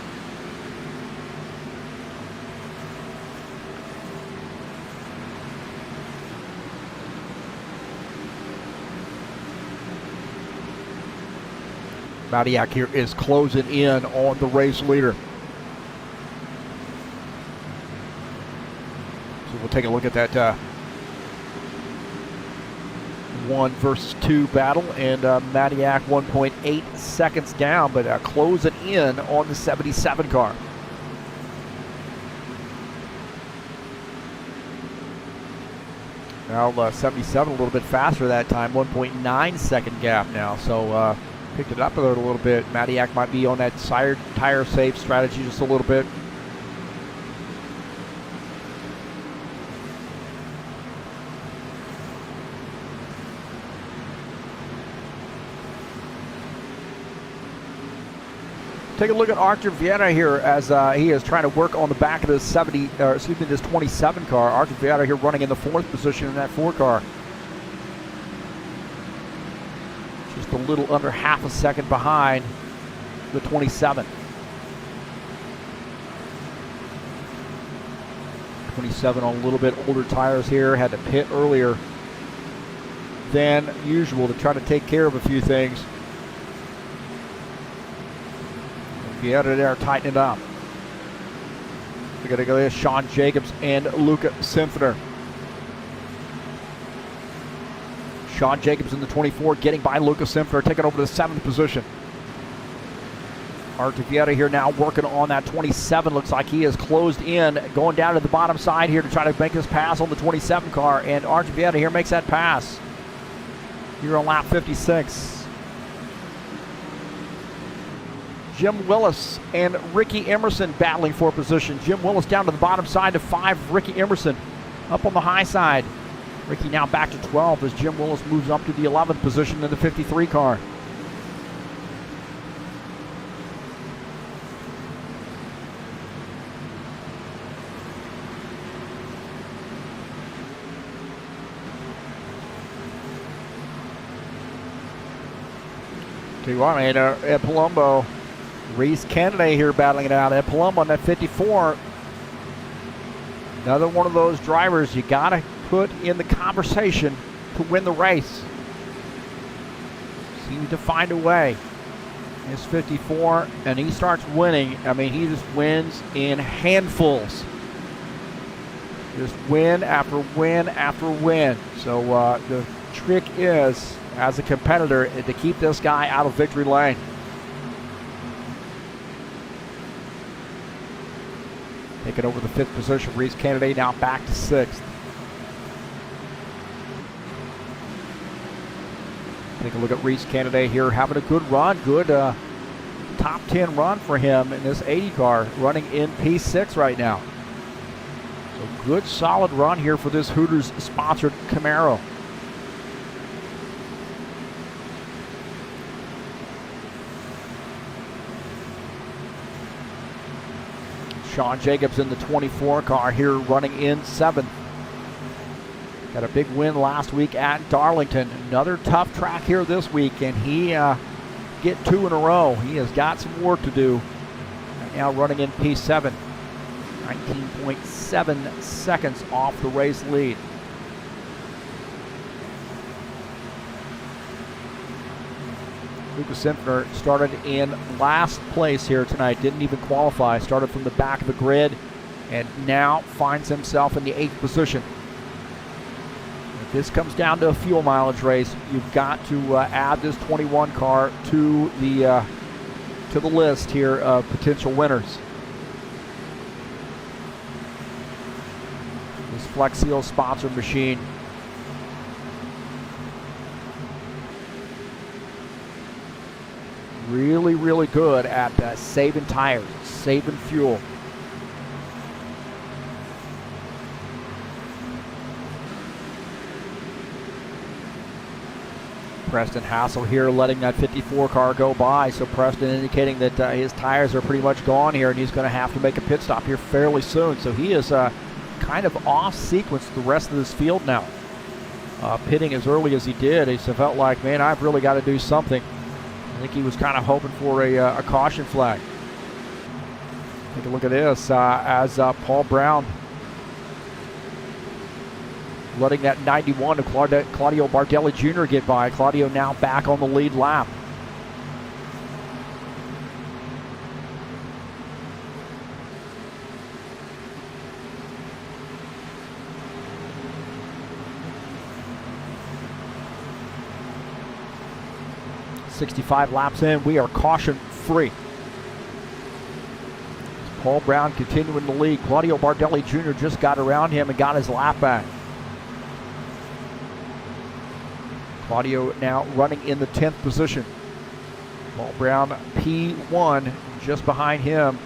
Madiak here is closing in on the race leader. So we'll take a look at that 1 versus 2 battle, and Madiak 1.8 seconds down, but closing in on the 77 car. Now 77 a little bit faster that time, 1.9 second gap now, so picked it up a little bit. Madiak might be on that tire safe strategy just a little bit. Take a look at Arthur Vieta here as he is trying to work on the back of this this 27 car. Arthur Vieta here running in the 4th position in that 4 car. Just a little under half a second behind the 27. 27 on a little bit older tires here. Had to pit earlier than usual to try to take care of a few things. Vieta there tightening it up. We got to go there. Sean Jacobs and Luca Symphner. Sean Jacobs in the 24 getting by Luca Symphner, taking over the 7th position. Arthur Vieta here now working on that 27. Looks like he is closed in, going down to the bottom side here to try to make this pass on the 27 car. And Arthur Vieta here makes that pass here on lap 56. Jim Willis and Ricky Emerson battling for position. Jim Willis down to the bottom side to 5. Ricky Emerson up on the high side. Ricky now back to 12 as Jim Willis moves up to the 11th position in the 53 car. Tell you what, man, at Palumbo, Reese Kennedy here battling it out. At Palumbo on that 54. Another one of those drivers you got to put in the conversation to win the race. Seems to find a way. It's 54, and he starts winning. I mean, he just wins in handfuls. Just win after win after win. So the trick is, as a competitor, to keep this guy out of victory lane. Taking over the 5th position, Reese Kennedy now back to 6th. Take a look at Reese Kennedy here, having a good run, good top 10 run for him in this 80 car, running in P6 right now. So good solid run here for this Hooters sponsored Camaro. Sean Jacobs in the 24 car here running in 7th. Got a big win last week at Darlington. Another tough track here this week, and he get 2 in a row. He has got some work to do. Right now running in P7. 19.7 seconds off the race lead. Luca Symphner started in last place here tonight. Didn't even qualify. Started from the back of the grid and now finds himself in the 8th position. If this comes down to a fuel mileage race, you've got to add this 21 car to the list here of potential winners. This Flex Seal sponsored machine. Really, really good at saving tires, saving fuel. Preston Hassel here letting that 54 car go by. So Preston indicating that his tires are pretty much gone here and he's going to have to make a pit stop here fairly soon. So he is kind of off sequence the rest of this field now. Pitting as early as he did, he felt like, man, I've really got to do something. I think he was kind of hoping for a caution flag. Take a look at this as Paul Brown letting that 91 to Claudio Bardelli Jr. get by. Claudio now back on the lead lap. 65 laps in, we are caution free. Paul Brown continuing the lead. Claudio Bardelli Jr. just got around him and got his lap back. Claudio now running in the 10th position. Paul Brown P1 just behind him,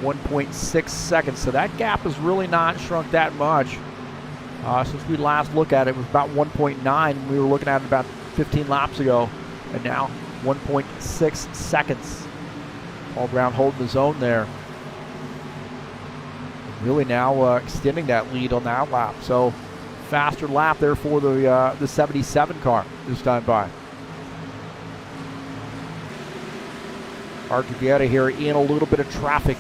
1.6 seconds. So that gap has really not shrunk that much. Since we last looked at it, it was about 1.9. We were looking at it about 15 laps ago, and now 1.6 seconds. Paul Brown holding his own there. Really now extending that lead on that lap. So faster lap there for the 77 car this time by. Archuleta here in a little bit of traffic.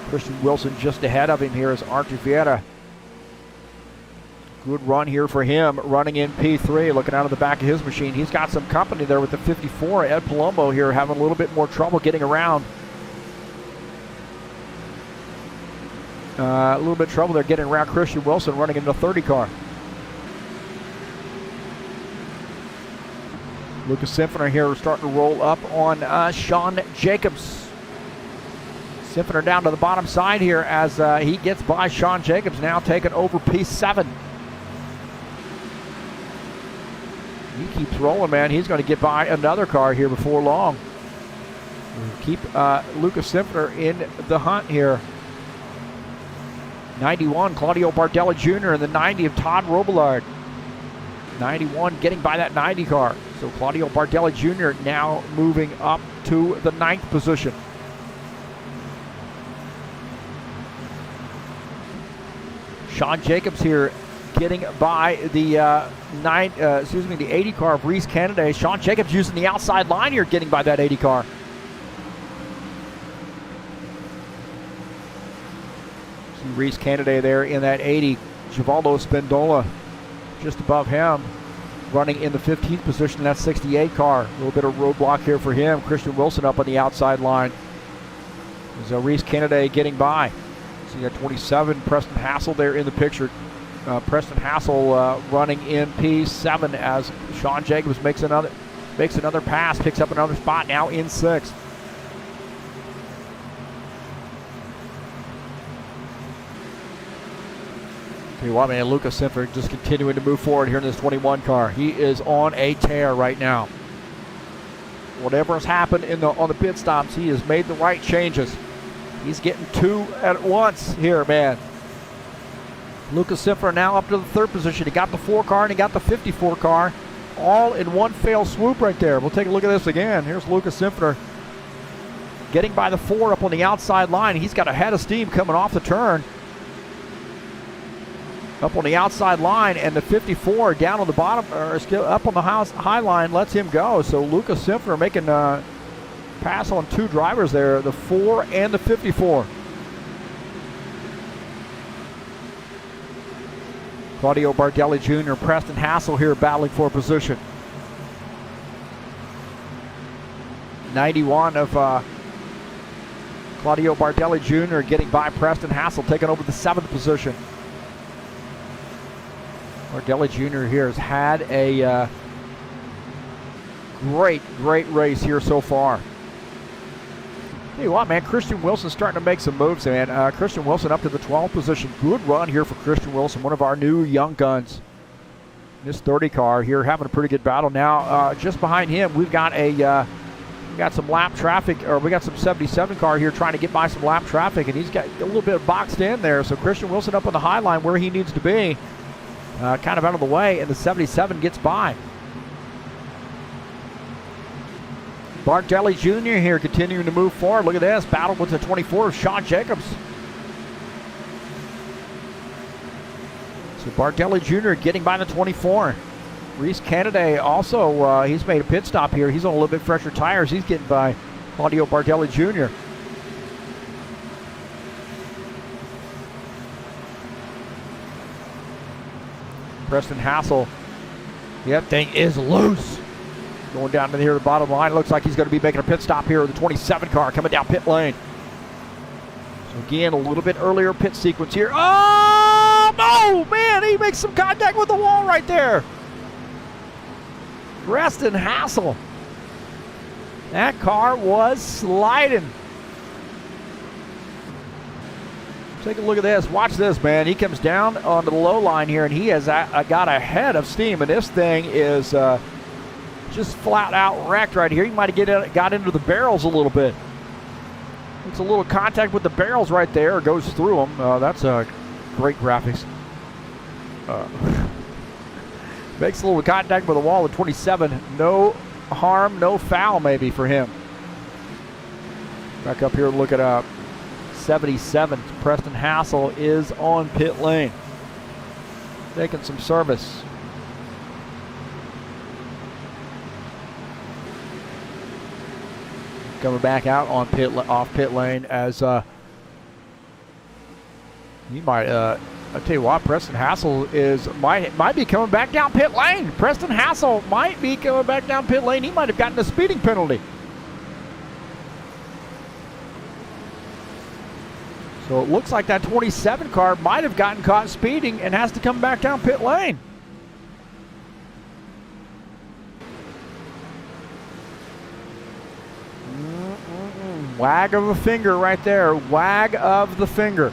Christian Wilson just ahead of him here is Archuleta. Good run here for him, running in P3, looking out of the back of his machine. He's got some company there with the 54. Ed Palumbo here having a little bit more trouble getting around. A little bit of trouble there getting around Christian Wilson running into the 30 car. Lucas Symphony here starting to roll up on Sean Jacobs. Symphony down to the bottom side here as he gets by Sean Jacobs, now taking over P7. He keeps rolling, man. He's going to get by another car here before long. Keep Lucas Symphony in the hunt here. 91, Claudio Bardelli Jr. and the 90 of Todd Robillard. 91 getting by that 90 car. So Claudio Bardelli Jr. now moving up to the 9th position. Sean Jacobs here getting by the the 80 car of Reese Kennedy. Sean Jacobs using the outside line here, getting by that 80 car. See Reese Kennedy there in that 80. Givaldo Spindola just above him, running in the 15th position in that 68 car. A little bit of roadblock here for him. Christian Wilson up on the outside line. There's Reese Kennedy getting by. So you got 27, Preston Hassel there in the picture. Preston Hassel running in P7 as Sean Jacobs makes another pass, picks up another spot, now in 6th. Tell you what, man, Lucas Symphony just continuing to move forward here in this 21 car. He is on a tear right now. Whatever has happened on the pit stops, he has made the right changes. He's getting 2 at once here, man. Lucas Symphony now up to the 3rd position. He got the 4 car and he got the 54 car all in one fell swoop right there. We'll take a look at this again. Here's Lucas Symphony getting by the 4 up on the outside line. He's got a head of steam coming off the turn. Up on the outside line, and the 54 down on the bottom, or up on the high line, lets him go. So Lucas Symphony making a pass on 2 drivers there, the 4 and the 54. Claudio Bardelli Jr., Preston Hassel here battling for position. 91 of Claudio Bardelli Jr. getting by Preston Hassel, taking over the 7th position. Bardelli Jr. here has had a great race here so far. Hey, what, man, Christian Wilson starting to make some moves, man. Christian Wilson up to the 12th position. Good run here for Christian Wilson, one of our new young guns. This 30 car here having a pretty good battle now. Just behind him, we've got some lap traffic, or we got some 77 car here trying to get by some lap traffic, and he's got a little bit boxed in there. So Christian Wilson up on the high line where he needs to be, kind of out of the way, and the 77 gets by. Bardelli Jr. here continuing to move forward. Look at this, battle with the 24 of Sean Jacobs. So Bardelli Jr. getting by the 24. Reese Kennedy also, he's made a pit stop here. He's on a little bit fresher tires. He's getting by Claudio Bardelli Jr. Preston Hassel, that thing is loose. Going down to here, the bottom line. It looks like he's going to be making a pit stop here with the 27 car coming down pit lane. So again, a little bit earlier pit sequence here. Oh, no, man, he makes some contact with the wall right there. Preston Hassel That car was sliding. Take a look at this. Watch this, man. He comes down onto the low line here, and he has got a head of steam, and this thing is just flat out wrecked right here. He might have got into the barrels a little bit. It's a little contact with the barrels right there. Goes through them. That's great graphics. Makes a little contact with the wall at 27. No harm, no foul maybe for him. Back up here, look at 77. Preston Hassel is on pit lane. Taking some service. Coming back out on off pit lane as you might I tell you what, Preston Hassel might be coming back down pit lane. Preston Hassel might be coming back down pit lane. He might have gotten a speeding penalty. So it looks like that 27 car might have gotten caught speeding and has to come back down pit lane. Wag of a finger right there. Wag of the finger.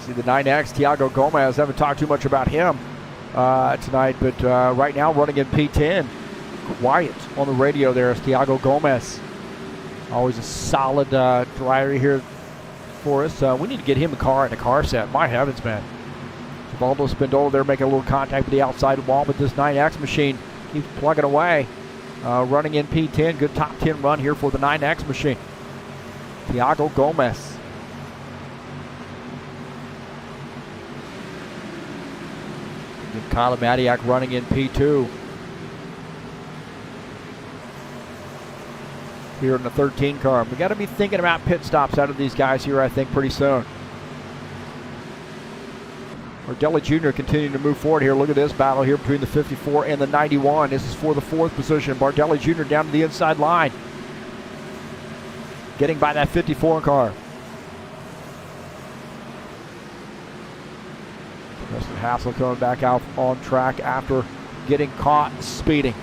See the 9X, Thiago Gomez. Haven't talked too much about him tonight, but right now running in P10. Quiet on the radio there is Thiago Gomez. Always a solid driver here for us. We need to get him a car and a car set. My heavens, man. Givaldo Spindola there making a little contact with the outside wall, but this 9X machine keeps plugging away. Running in P10. Good top 10 run here for the 9X machine. Thiago Gomez. Kyle Madiak running in P2. Here in the 13 car. We got to be thinking about pit stops out of these guys here, I think, pretty soon. Bardelli Jr. continuing to move forward here. Look at this battle here between the 54 and the 91. This is for the 4th position. Bardelli Jr. down to the inside line. Getting by that 54 car. Preston Hassel coming back out on track after getting caught speeding.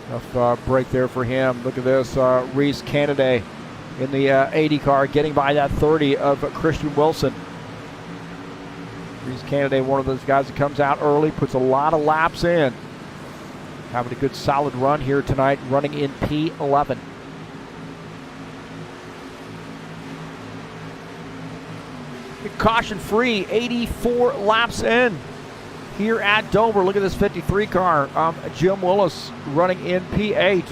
Enough break there for him. Look at this, Reese Canaday in the 80 car getting by that 30 of Christian Wilson. Reese Canaday, one of those guys that comes out early, puts a lot of laps in. Having a good solid run here tonight, running in P11. Caution free, 84 laps in here at Dover. Look at this 53 car. Jim Willis running in P8.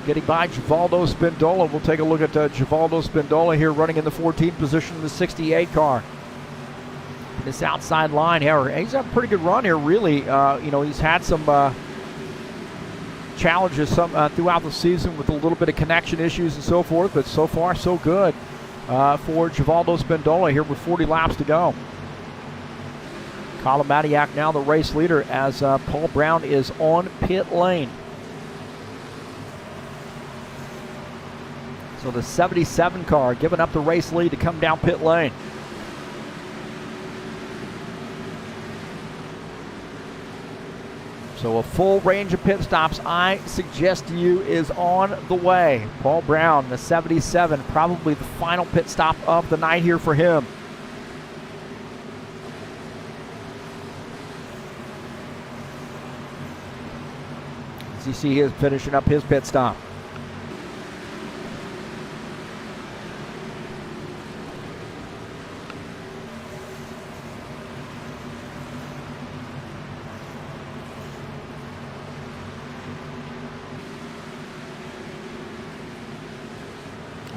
Getting by Givaldo Spindola. We'll take a look at Givaldo Spindola here running in the 14th position in the 68 car. This outside line here, he's had a pretty good run here, really. He's had some challenges throughout the season with a little bit of connection issues and so forth, but so far so good for Givaldo Spindola here with 40 laps to go. Colin Madiak now the race leader as Paul Brown is on pit lane. So the 77 car giving up the race lead to come down pit lane. So a full range of pit stops, I suggest to you, is on the way. Paul Brown, the 77, probably the final pit stop of the night here for him. As you see, he is finishing up his pit stop.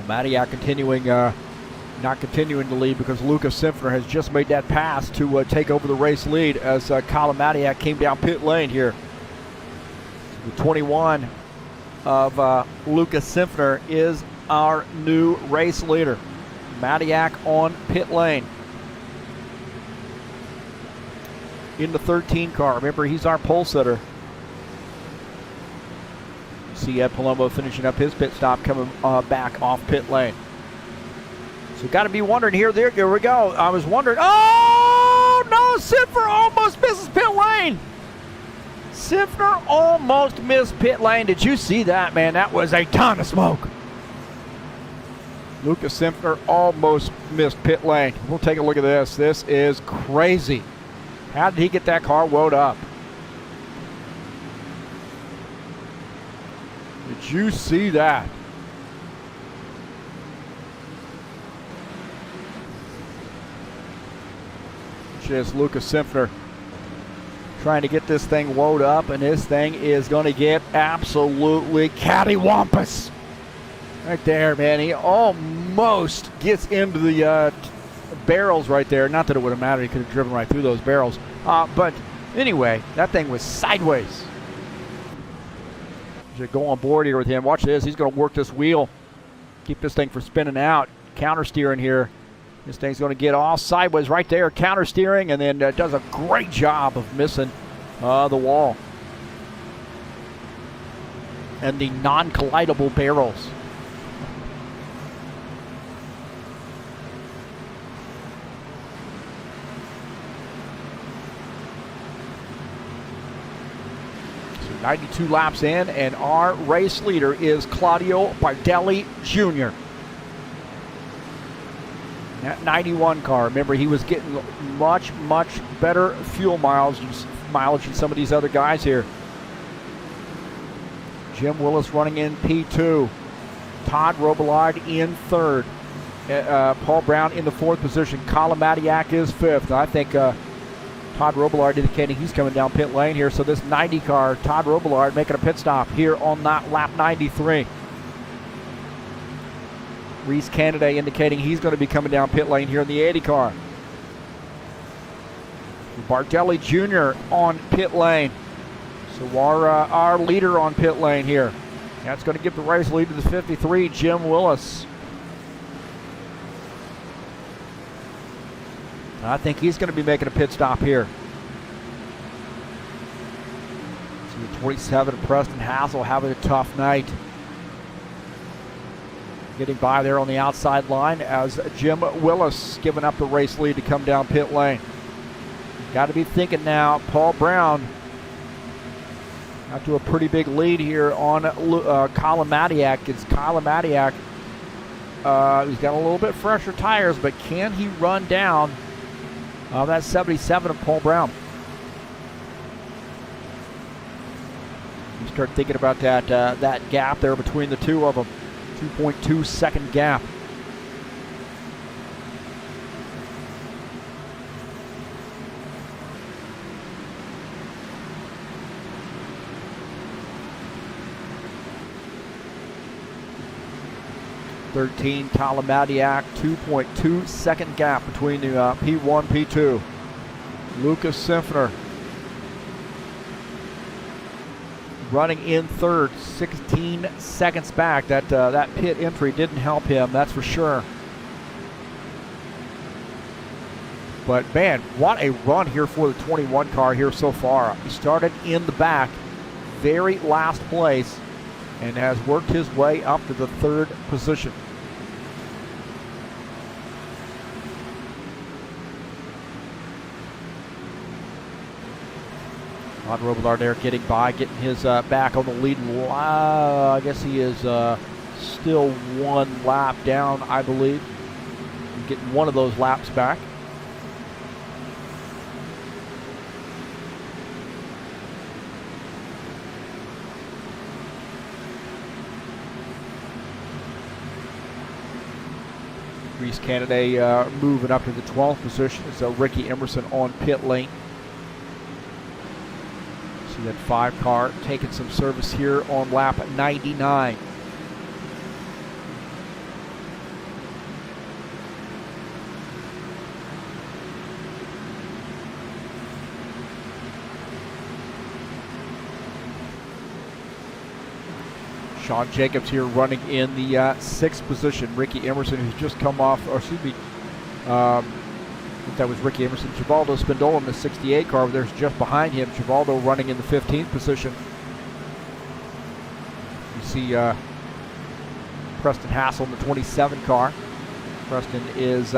Madiak not continuing to lead because Lucas Simpner has just made that pass to take over the race lead as Colin Madiak came down pit lane here. The 21 of Lucas Simpner is our new race leader. Madiak on pit lane. In the 13 car. Remember, he's our pole sitter. See Ed Palumbo finishing up his pit stop, coming back off pit lane. So got to be wondering here. There we go. I was wondering. Oh, no. Sifner almost misses pit lane. Sifner almost missed pit lane. Did you see that, man? That was a ton of smoke. Lucas Sifner almost missed pit lane. We'll take a look at this. This is crazy. How did he get that car wound up? Did you see that? Just Lucas Sifner trying to get this thing wound up, and this thing is going to get absolutely cattywampus. Right there, man. He almost gets into the barrels right there. Not that it would have mattered. He could have driven right through those barrels. But anyway, that thing was sideways. Should go on board here with him. Watch this. He's going to work this wheel. Keep this thing from spinning out. Counter steering here. This thing's going to get all sideways right there. Counter steering, and then does a great job of missing the wall. And the non-collidable barrels. So 92 laps in, and our race leader is Claudio Bardelli Jr. That 91 car, remember, he was getting much better fuel mileage than some of these other guys here. Jim Willis running in P2. Todd Robillard in third. Paul Brown in the fourth position. Colin Matiak is fifth. I think Todd Robillard indicating he's coming down pit lane here. So this 90 car, Todd Robillard making a pit stop here on that lap 93. Reese Canada indicating he's going to be coming down pit lane here in the 80 car. Bardelli Jr. on pit lane. So our leader on pit lane here. That's going to give the race lead to the 53, Jim Willis. I think he's going to be making a pit stop here. So the 27, Preston Hassel, having a tough night. Getting by there on the outside line as Jim Willis giving up the race lead to come down pit lane. Got to be thinking now, Paul Brown out to a pretty big lead here on Colin Matiak. It's Colin Matiak. He's got a little bit fresher tires, but can he run down that 77 of Paul Brown? You start thinking about that gap there between the two of them. 2.2 second gap. (13) Colin Matiak, 2.2 second gap between the P1, P2. Lucas Sifner running in third, 16 seconds back. That pit entry didn't help him, that's for sure. But man, what a run here for the 21 car here so far. He started in the back, very last place, and has worked his way up to the third position. Todd Robillard there getting by, getting his back on the lead. I guess he is still one lap down, I believe. Getting one of those laps back. Reese Canada moving up to the 12th position. So Ricky Emerson on pit lane. See that 5 car taking some service here on lap 99. Sean Jacobs here running in the 6th position. Ricky Emerson, who's just come off, or excuse me, I think that was Ricky Emerson. Givaldo Spindola in the 68 car, there's just behind him. Givaldo running in the 15th position. You see Preston Hassel in the 27 car. Preston is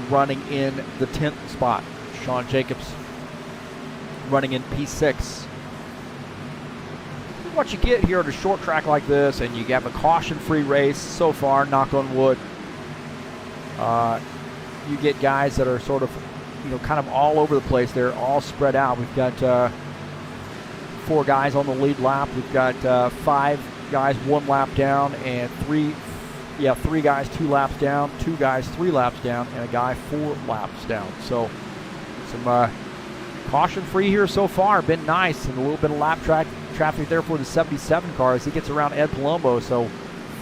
running in the 10th spot. Sean Jacobs running in P6. What you get here at a short track like this, and you have a caution-free race so far, knock on wood. You get guys that are sort of, kind of all over the place. They're all spread out. We've got 4 guys on the lead lap. We've got 5 guys 1 lap down, and 3 guys 2 laps down, 2 guys 3 laps down, and a guy 4 laps down. So some caution-free here so far. Been nice, and a little bit of lap traffic there for the 77 car as he gets around Ed Palumbo. So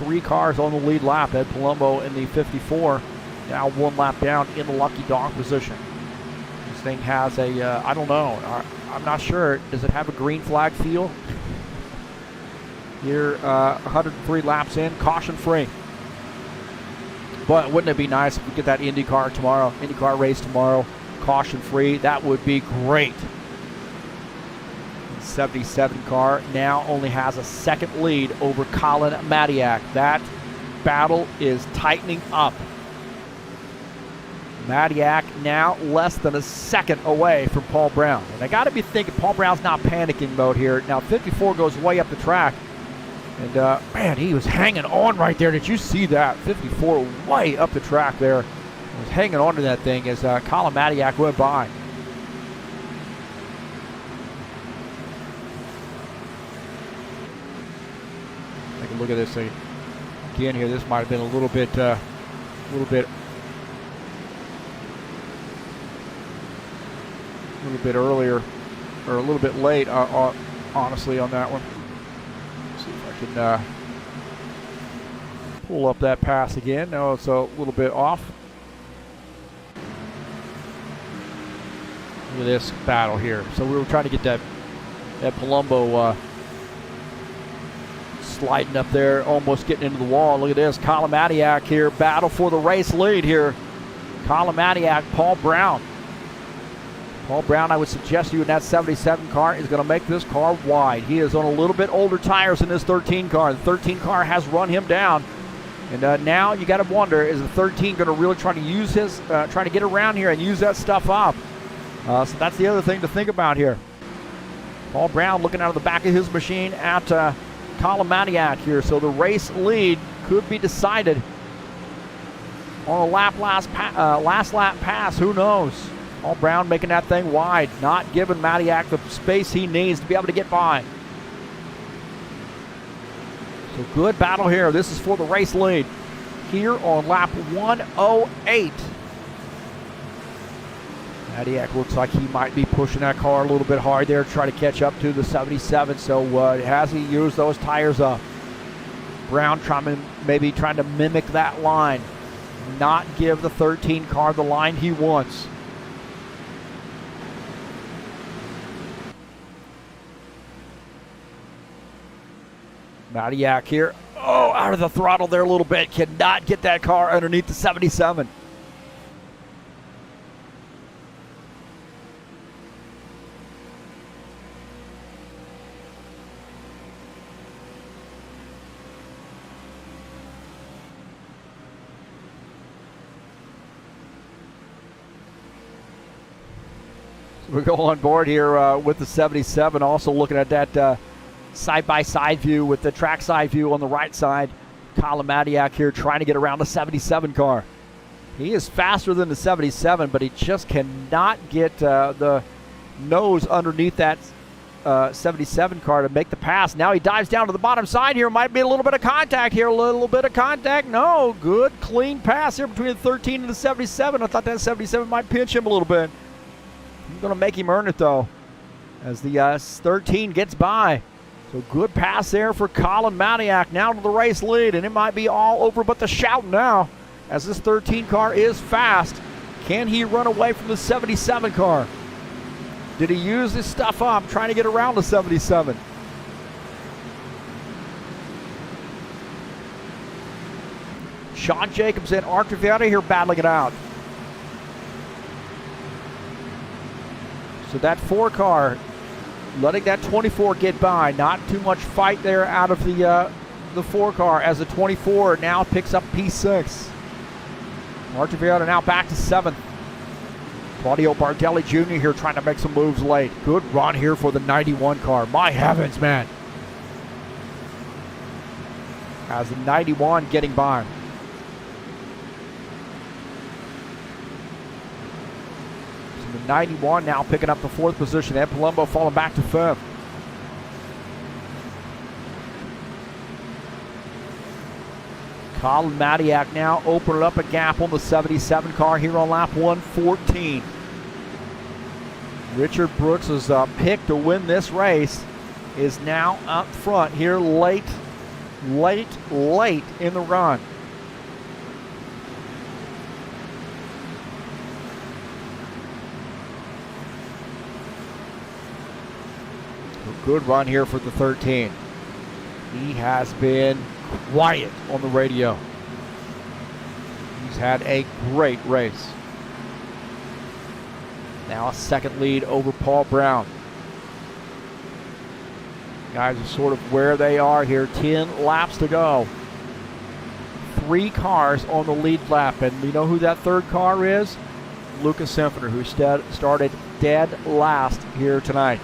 3 cars on the lead lap. Ed Palumbo in the 54, now 1 lap down in the lucky dog position. This thing has a, I don't know, I'm not sure. Does it have a green flag feel? Here, 103 laps in, caution-free. But wouldn't it be nice if we get that IndyCar race tomorrow, caution-free? That would be great. 77 car now only has a 2nd lead over Colin Madiak. That battle is tightening up. Madiak now less than a 2nd away from Paul Brown. And I got to be thinking Paul Brown's not panicking mode here. Now 54 goes way up the track. And man, he was hanging on right there. Did you see that? 54 way up the track there. He was hanging on to that thing as Colin Madiak went by. Take a look at this thing again here. This might have been a little bit earlier, or a little bit late, honestly, on that one. Let's see if I can pull up that pass again. No, it's a little bit off. Look at this battle here. So we were trying to get that Palumbo sliding up there, almost getting into the wall. Look at this. Colin Madiak here, battle for the race lead here. Colin Madiak, Paul Brown. Paul Brown, I would suggest you in that 77 car is going to make this car wide. He is on a little bit older tires than this 13 car. The 13 car has run him down. And now you got to wonder, is the 13 going to really try to use his, trying to get around here and use that stuff up? So that's the other thing to think about here. Paul Brown looking out of the back of his machine at Colin Madiak here. So the race lead could be decided on a last lap pass. Who knows? Paul Brown making that thing wide, not giving Madiak the space he needs to be able to get by. So good battle here. This is for the race lead here on lap 108. Madiak looks like he might be pushing that car a little bit hard there to try to catch up to the 77. So has he used those tires up? Brown maybe trying to mimic that line, not give the 13 car the line he wants. Madiak here, out of the throttle there a little bit, cannot get that car underneath the 77. So we go on board here with the 77, also looking at that side-by-side view with the trackside view on the right side. Colin Madiak here trying to get around the 77 car. He is faster than the 77, but he just cannot get the nose underneath that 77 car to make the pass. Now he dives down to the bottom side here. Might be a little bit of contact here. A little bit of contact. No, good, clean pass here between the 13 and the 77. I thought that 77 might pinch him a little bit. He's going to make him earn it, though, as the 13 gets by. So good pass there for Colin Madiak now to the race lead, and it might be all over but the shout now as this 13 car is fast. Can he run away from the 77 car? Did he use this stuff up trying to get around the 77? Sean Jacobs and Art Triviata here battling it out. So that 4 car letting that 24 get by. Not too much fight there out of the 4 car as the 24 now picks up P6. Martin Vieira now back to 7th. Claudio Bardelli Jr. here trying to make some moves late. Good run here for the 91 car. My heavens, man. As the 91 getting by. So the 91 now picking up the 4th position. Ed Palumbo falling back to 5th. Colin Madiak now opening up a gap on the 77 car here on lap 114. Richard Brooks' pick to win this race is now up front here late in the run. A good run here for the 13. He has been quiet on the radio. He's had a great race. Now a second lead over Paul Brown. Guys are sort of where they are here. 10 laps to go. 3 cars on the lead lap. And you know who that 3rd car is? Lucas Symphony, who started dead last here tonight,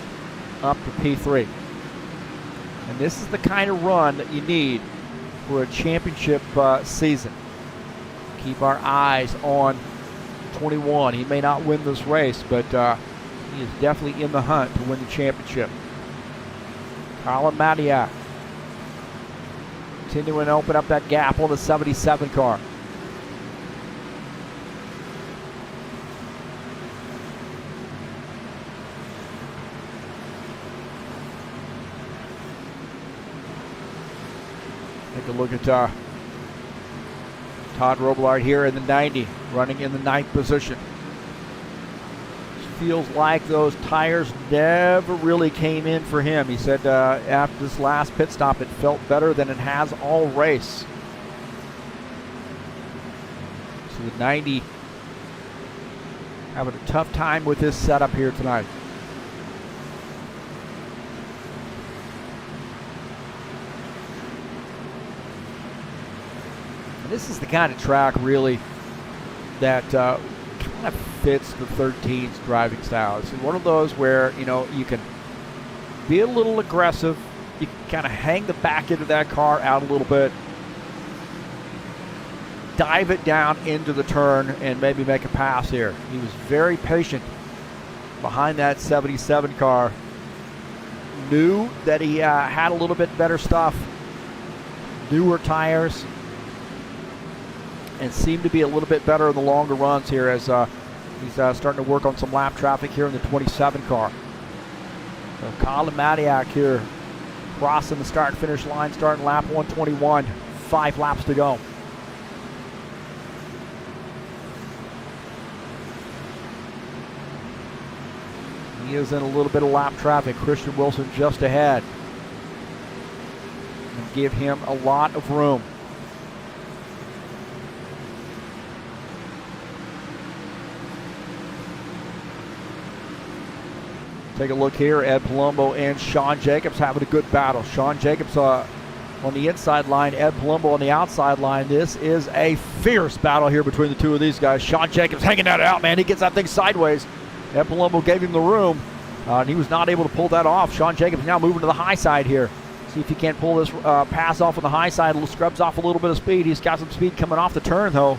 up to P3. And this is the kind of run that you need for a championship season. Keep our eyes on 21. He may not win this race, but he is definitely in the hunt to win the championship. Colin Madiak continuing to open up that gap on the 77 car. Take a look at Todd Robillard here in the 90, running in the 9th position. Feels like those tires never really came in for him. He said after this last pit stop, it felt better than it has all race. So the 90 having a tough time with this setup here tonight. And this is the kind of track really that kind of fits the 13's driving style. It's one of those where, you know, you can be a little aggressive. You can kind of hang the back end of that car out a little bit, dive it down into the turn, and maybe make a pass here. He was very patient behind that 77 car. Knew that he had a little bit better stuff, newer tires, and seemed to be a little bit better in the longer runs here as he's starting to work on some lap traffic here in the 27 car. So Colin Madiak here crossing the start-finish line, starting lap 121. 5 laps to go. He is in a little bit of lap traffic. Christian Wilson just ahead. And give him a lot of room. Take a look here. Ed Palumbo and Sean Jacobs having a good battle. Sean Jacobs on the inside line, Ed Palumbo on the outside line. This is a fierce battle here between the two of these guys. Sean Jacobs hanging that out, man. He gets that thing sideways. Ed Palumbo gave him the room, and he was not able to pull that off. Sean Jacobs now moving to the high side here. See if he can't pull this pass off on the high side. Scrubs off a little bit of speed. He's got some speed coming off the turn, though.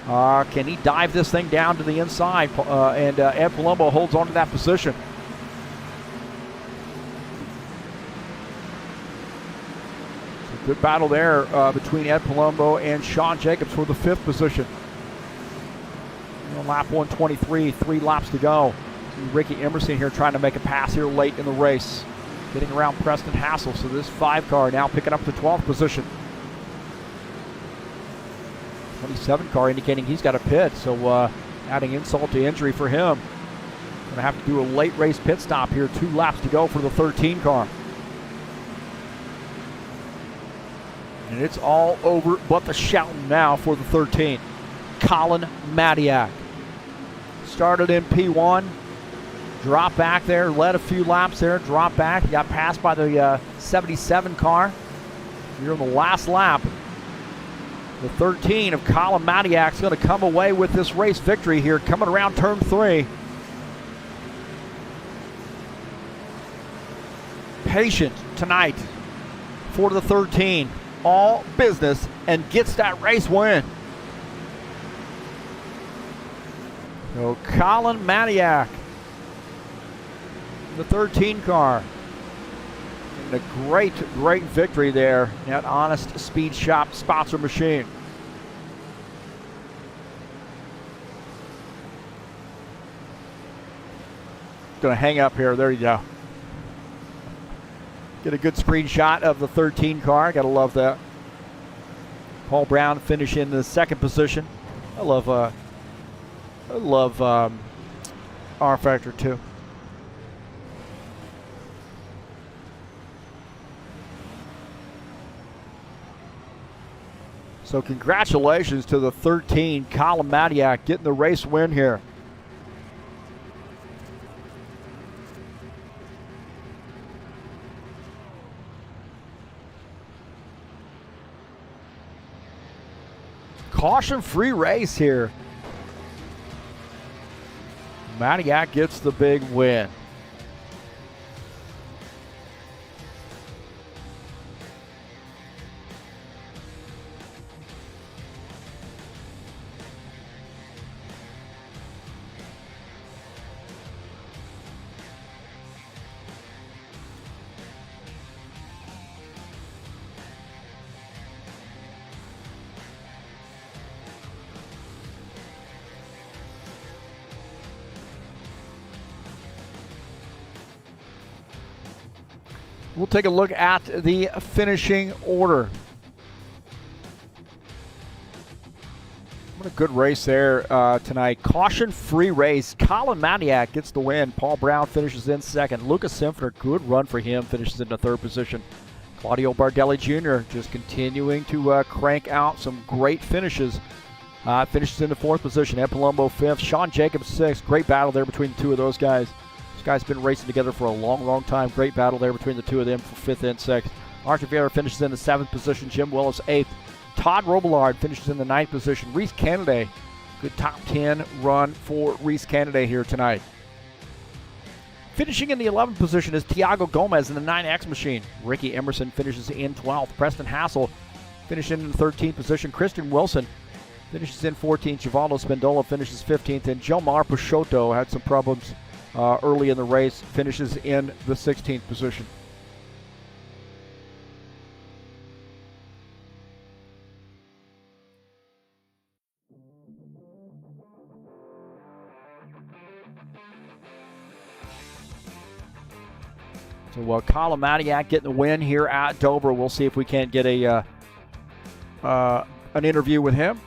Can he dive this thing down to the inside? And Ed Palumbo holds on to that position. Good battle there between Ed Palumbo and Sean Jacobs for the 5th position. On lap 123, 3 laps to go. Ricky Emerson here trying to make a pass here late in the race. Getting around Preston Hassel, so this 5 car now picking up the 12th position. 27 car indicating he's got a pit, so adding insult to injury for him. Going to have to do a late race pit stop here, 2 laps to go for the 13 car. And it's all over but the shouting now for the 13. Colin Madiak. Started in P1. Dropped back there, led a few laps there, dropped back. He got passed by the 77 car. Here in the last lap. The 13 of Colin Matiak's going to come away with this race victory here, coming around turn 3. Patient tonight for the 13. All business and gets that race win. So Colin Matiak, the 13 car. And a great victory there at Honest Speed Shop Sponsor Machine. Going to hang up here. There you go. Get a good screenshot of the 13 car. Got to love that. Paul Brown finishing in the 2nd position. I love rFactor too. So congratulations to the 13, Colin Matiak, getting the race win here. Caution-free race here. Matiak gets the big win. We'll take a look at the finishing order. What a good race there tonight. Caution-free race. Colin Matiak gets the win. Paul Brown finishes in 2nd. Lucas Simpner, good run for him, finishes in the 3rd position. Claudio Bardelli Jr. just continuing to crank out some great finishes. Finishes in the 4th position. Ed Palumbo 5th. Sean Jacobs 6th. Great battle there between the two of those guys. Guys been racing together for a long time. Great battle there between the two of them for 5th and 6th. Archer Vieira finishes in the 7th position. Jim Willis 8th. Todd Robillard finishes in the 9th position. Reese Kennedy, good top 10 run for Reese Kennedy here tonight. Finishing in the 11th position is Tiago Gomez in the 9X machine. Ricky Emerson finishes in 12th. Preston Hassel finishing in the 13th position. Christian Wilson finishes in 14th. Givaldo Spendola finishes 15th. And Jomar Peixoto had some problems early in the race, finishes in the 16th position. So Colin Matiak getting the win here at Dover. We'll see if we can't get an interview with him.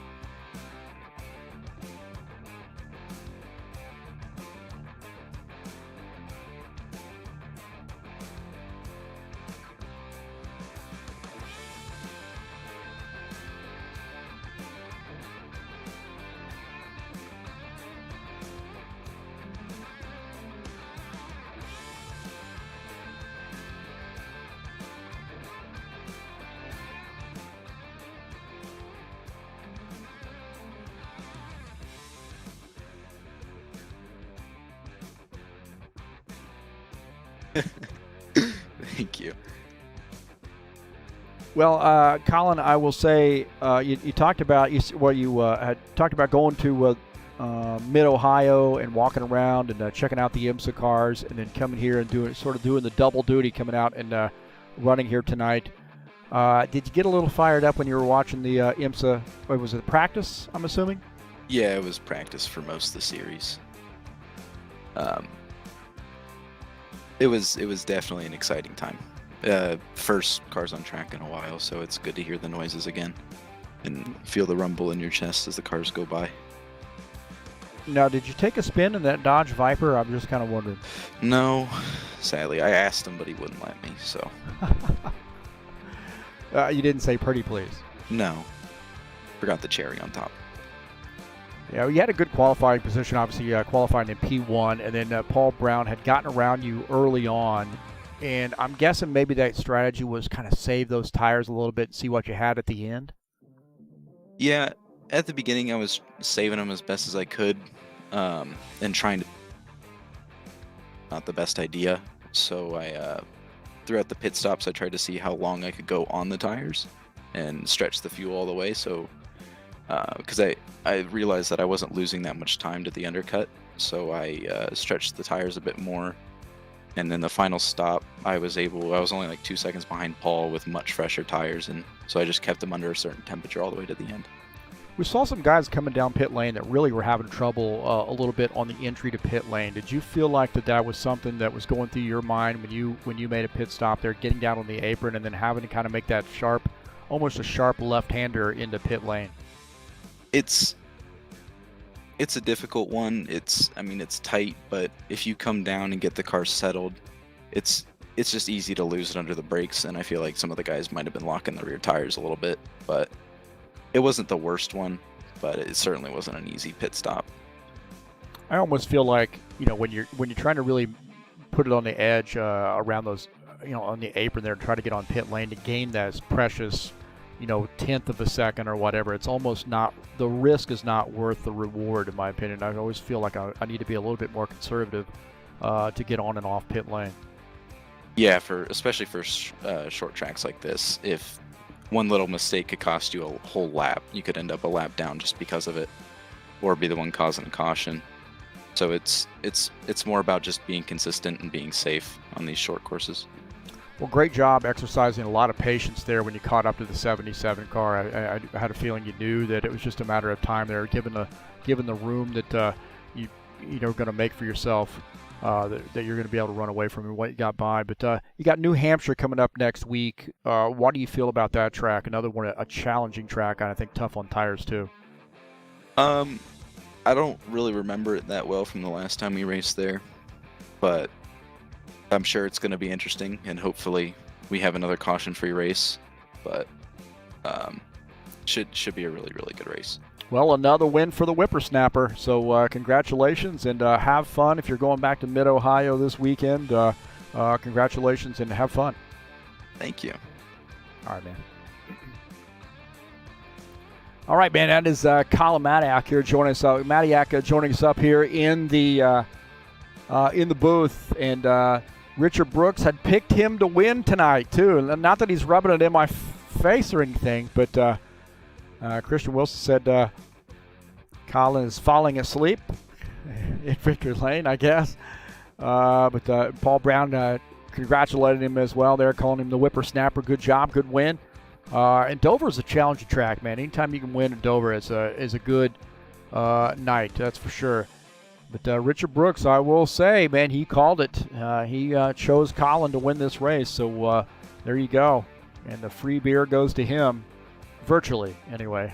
Thank you. Well, Colin, I will say you talked about had talked about going to Mid-Ohio and walking around and checking out the IMSA cars, and then coming here and doing the double duty, coming out and running here tonight. Did you get a little fired up when you were watching the IMSA? Was it practice, I'm assuming? Yeah, it was practice for most of the series. It was definitely an exciting time. First cars on track in a while, so it's good to hear the noises again and feel the rumble in your chest as the cars go by. Now, did you take a spin in that Dodge Viper? I'm just kind of wondering. No, sadly. I asked him, but he wouldn't let me, so. You didn't say pretty please. No. Forgot the cherry on top. Yeah, you had a good qualifying position, obviously qualifying in P1, and then Paul Brown had gotten around you early on, and I'm guessing maybe that strategy was kind of save those tires a little bit and see what you had at the end? Yeah, at the beginning I was saving them as best as I could, and trying to not the best idea. So I throughout the pit stops I tried to see how long I could go on the tires and stretch the fuel all the way. So because I realized that I wasn't losing that much time to the undercut, so I stretched the tires a bit more. And then the final stop, I was only like 2 seconds behind Paul with much fresher tires, and so I just kept them under a certain temperature all the way to the end. We saw some guys coming down pit lane that really were having trouble a little bit on the entry to pit lane. Did you feel like that was something that was going through your mind when you made a pit stop there, getting down on the apron and then having to kind of make that sharp, almost a sharp left-hander into pit lane? It's a difficult one. It's tight, but if you come down and get the car settled, it's just easy to lose it under the brakes, and I feel like some of the guys might have been locking the rear tires a little bit, but it wasn't the worst one, but it certainly wasn't an easy pit stop. I almost feel like, when you're trying to really put it on the edge around those, on the apron there, and try to get on pit lane to gain that precious, tenth of a second or whatever, it's almost not, the risk is not worth the reward, in my opinion. I always feel like I need to be a little bit more conservative to get on and off pit lane. Yeah, especially for short tracks like this, if one little mistake could cost you a whole lap, you could end up a lap down just because of it, or be the one causing a caution. So it's more about just being consistent and being safe on these short courses. Well, great job exercising a lot of patience there when you caught up to the 77 car. I had a feeling you knew that it was just a matter of time there, given the room that you're going to make for yourself, that you're going to be able to run away from and what you got by. But you got New Hampshire coming up next week. What do you feel about that track? Another one, a challenging track, and I think tough on tires too. I don't really remember it that well from the last time we raced there, but I'm sure it's going to be interesting, and hopefully we have another caution-free race, but should be a really, really good race. Well, another win for the Whippersnapper, so congratulations, and have fun. If you're going back to Mid-Ohio this weekend, congratulations and have fun. Thank you. All right, man. All right, man, that is Colin Matiak here joining us. Joining us up here in the booth, and Richard Brooks had picked him to win tonight too. Not that he's rubbing it in my face or anything, but Christian Wilson said Colin is falling asleep in Victory Lane, I guess. But Paul Brown congratulated him as well there, calling him the whippersnapper. Good job, good win. And Dover's a challenging track, man. Anytime you can win at Dover is a good night, that's for sure. But Richard Brooks, I will say, man, he called it. He chose Colin to win this race, so there you go. And the free beer goes to him, virtually, anyway.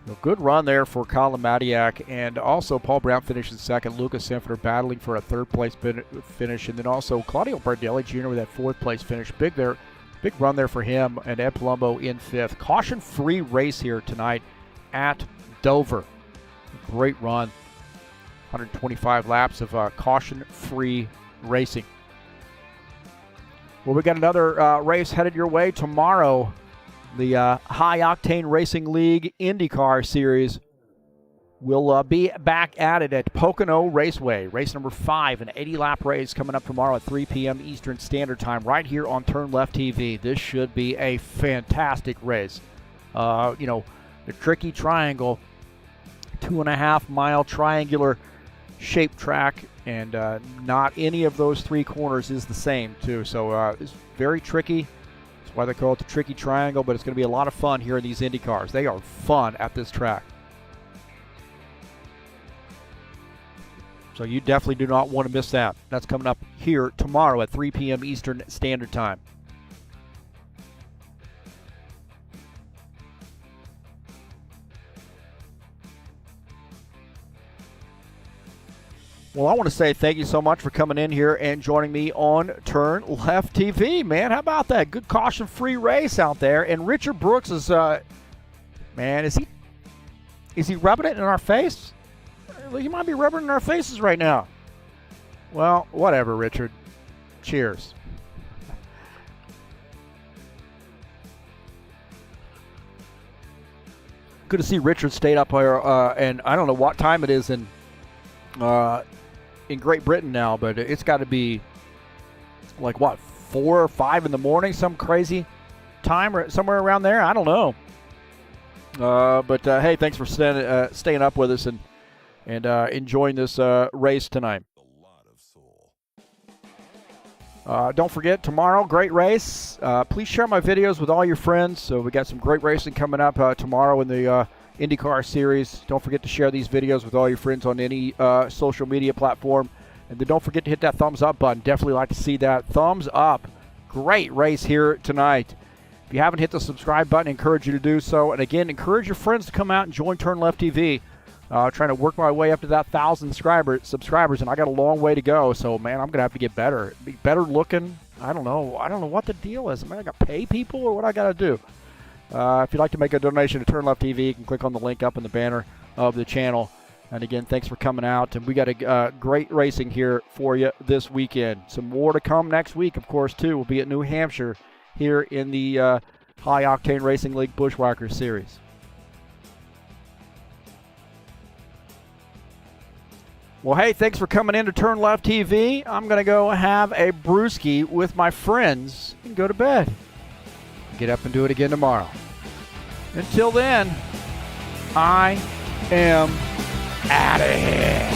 A good run there for Colin Matiak, and also Paul Brown finishes second. Lucas Senfter battling for a third-place finish, and then also Claudio Bardelli Jr. with that fourth-place finish. Big run there for him, and Ed Palumbo in fifth. Caution-free race here tonight at Dover. Great run. 125 laps of caution-free racing. Well, we got another race headed your way tomorrow. The High Octane Racing League IndyCar Series will be back at it at Pocono Raceway. Race number 5, an 80-lap race coming up tomorrow at 3 p.m. Eastern Standard Time right here on TurnLeftTV. This should be a fantastic race. The tricky triangle, 2.5-mile triangular shaped track, and not any of those three corners is the same, too. So it's very tricky. That's why they call it the tricky triangle, but it's going to be a lot of fun here in these Indy cars. They are fun at this track. So you definitely do not want to miss that. That's coming up here tomorrow at 3 p.m. Eastern Standard Time. Well, I want to say thank you so much for coming in here and joining me on TurnLeftTV, man. How about that? Good caution-free race out there. And Richard Brooks is, man, is he rubbing it in our face? He might be rubbing it in our faces right now. Well, whatever, Richard. Cheers. Good to see Richard stayed up here, and I don't know what time it is in Great Britain now, but it's got to be like, what, 4 or 5 in the morning, some crazy time or somewhere around there. I don't know. But hey, thanks for staying up with us and enjoying this race tonight. Don't forget, tomorrow, great race. Please share my videos with all your friends. So we got some great racing coming up tomorrow in the IndyCar series. Don't forget to share these videos with all your friends on any social media platform. And then don't forget to hit that thumbs up button. Definitely like to see that. Thumbs up. Great race here tonight. If you haven't hit the subscribe button, I encourage you to do so. And again, encourage your friends to come out and join TurnLeftTV. Trying to work my way up to that 1,000 subscribers, and I got a long way to go. So, man, I'm going to have to get better. Be better looking. I don't know what the deal is. Man, I got to pay people or what I got to do? If you'd like to make a donation to TurnLeftTV, you can click on the link up in the banner of the channel. And again, thanks for coming out. And we got a great racing here for you this weekend. Some more to come next week, of course, too. We'll be at New Hampshire here in the High Octane Racing League Buschwackers Series. Well, hey, thanks for coming in to TurnLeftTV. I'm going to go have a brewski with my friends and go to bed. Get up and do it again tomorrow. Until then, I am out of here.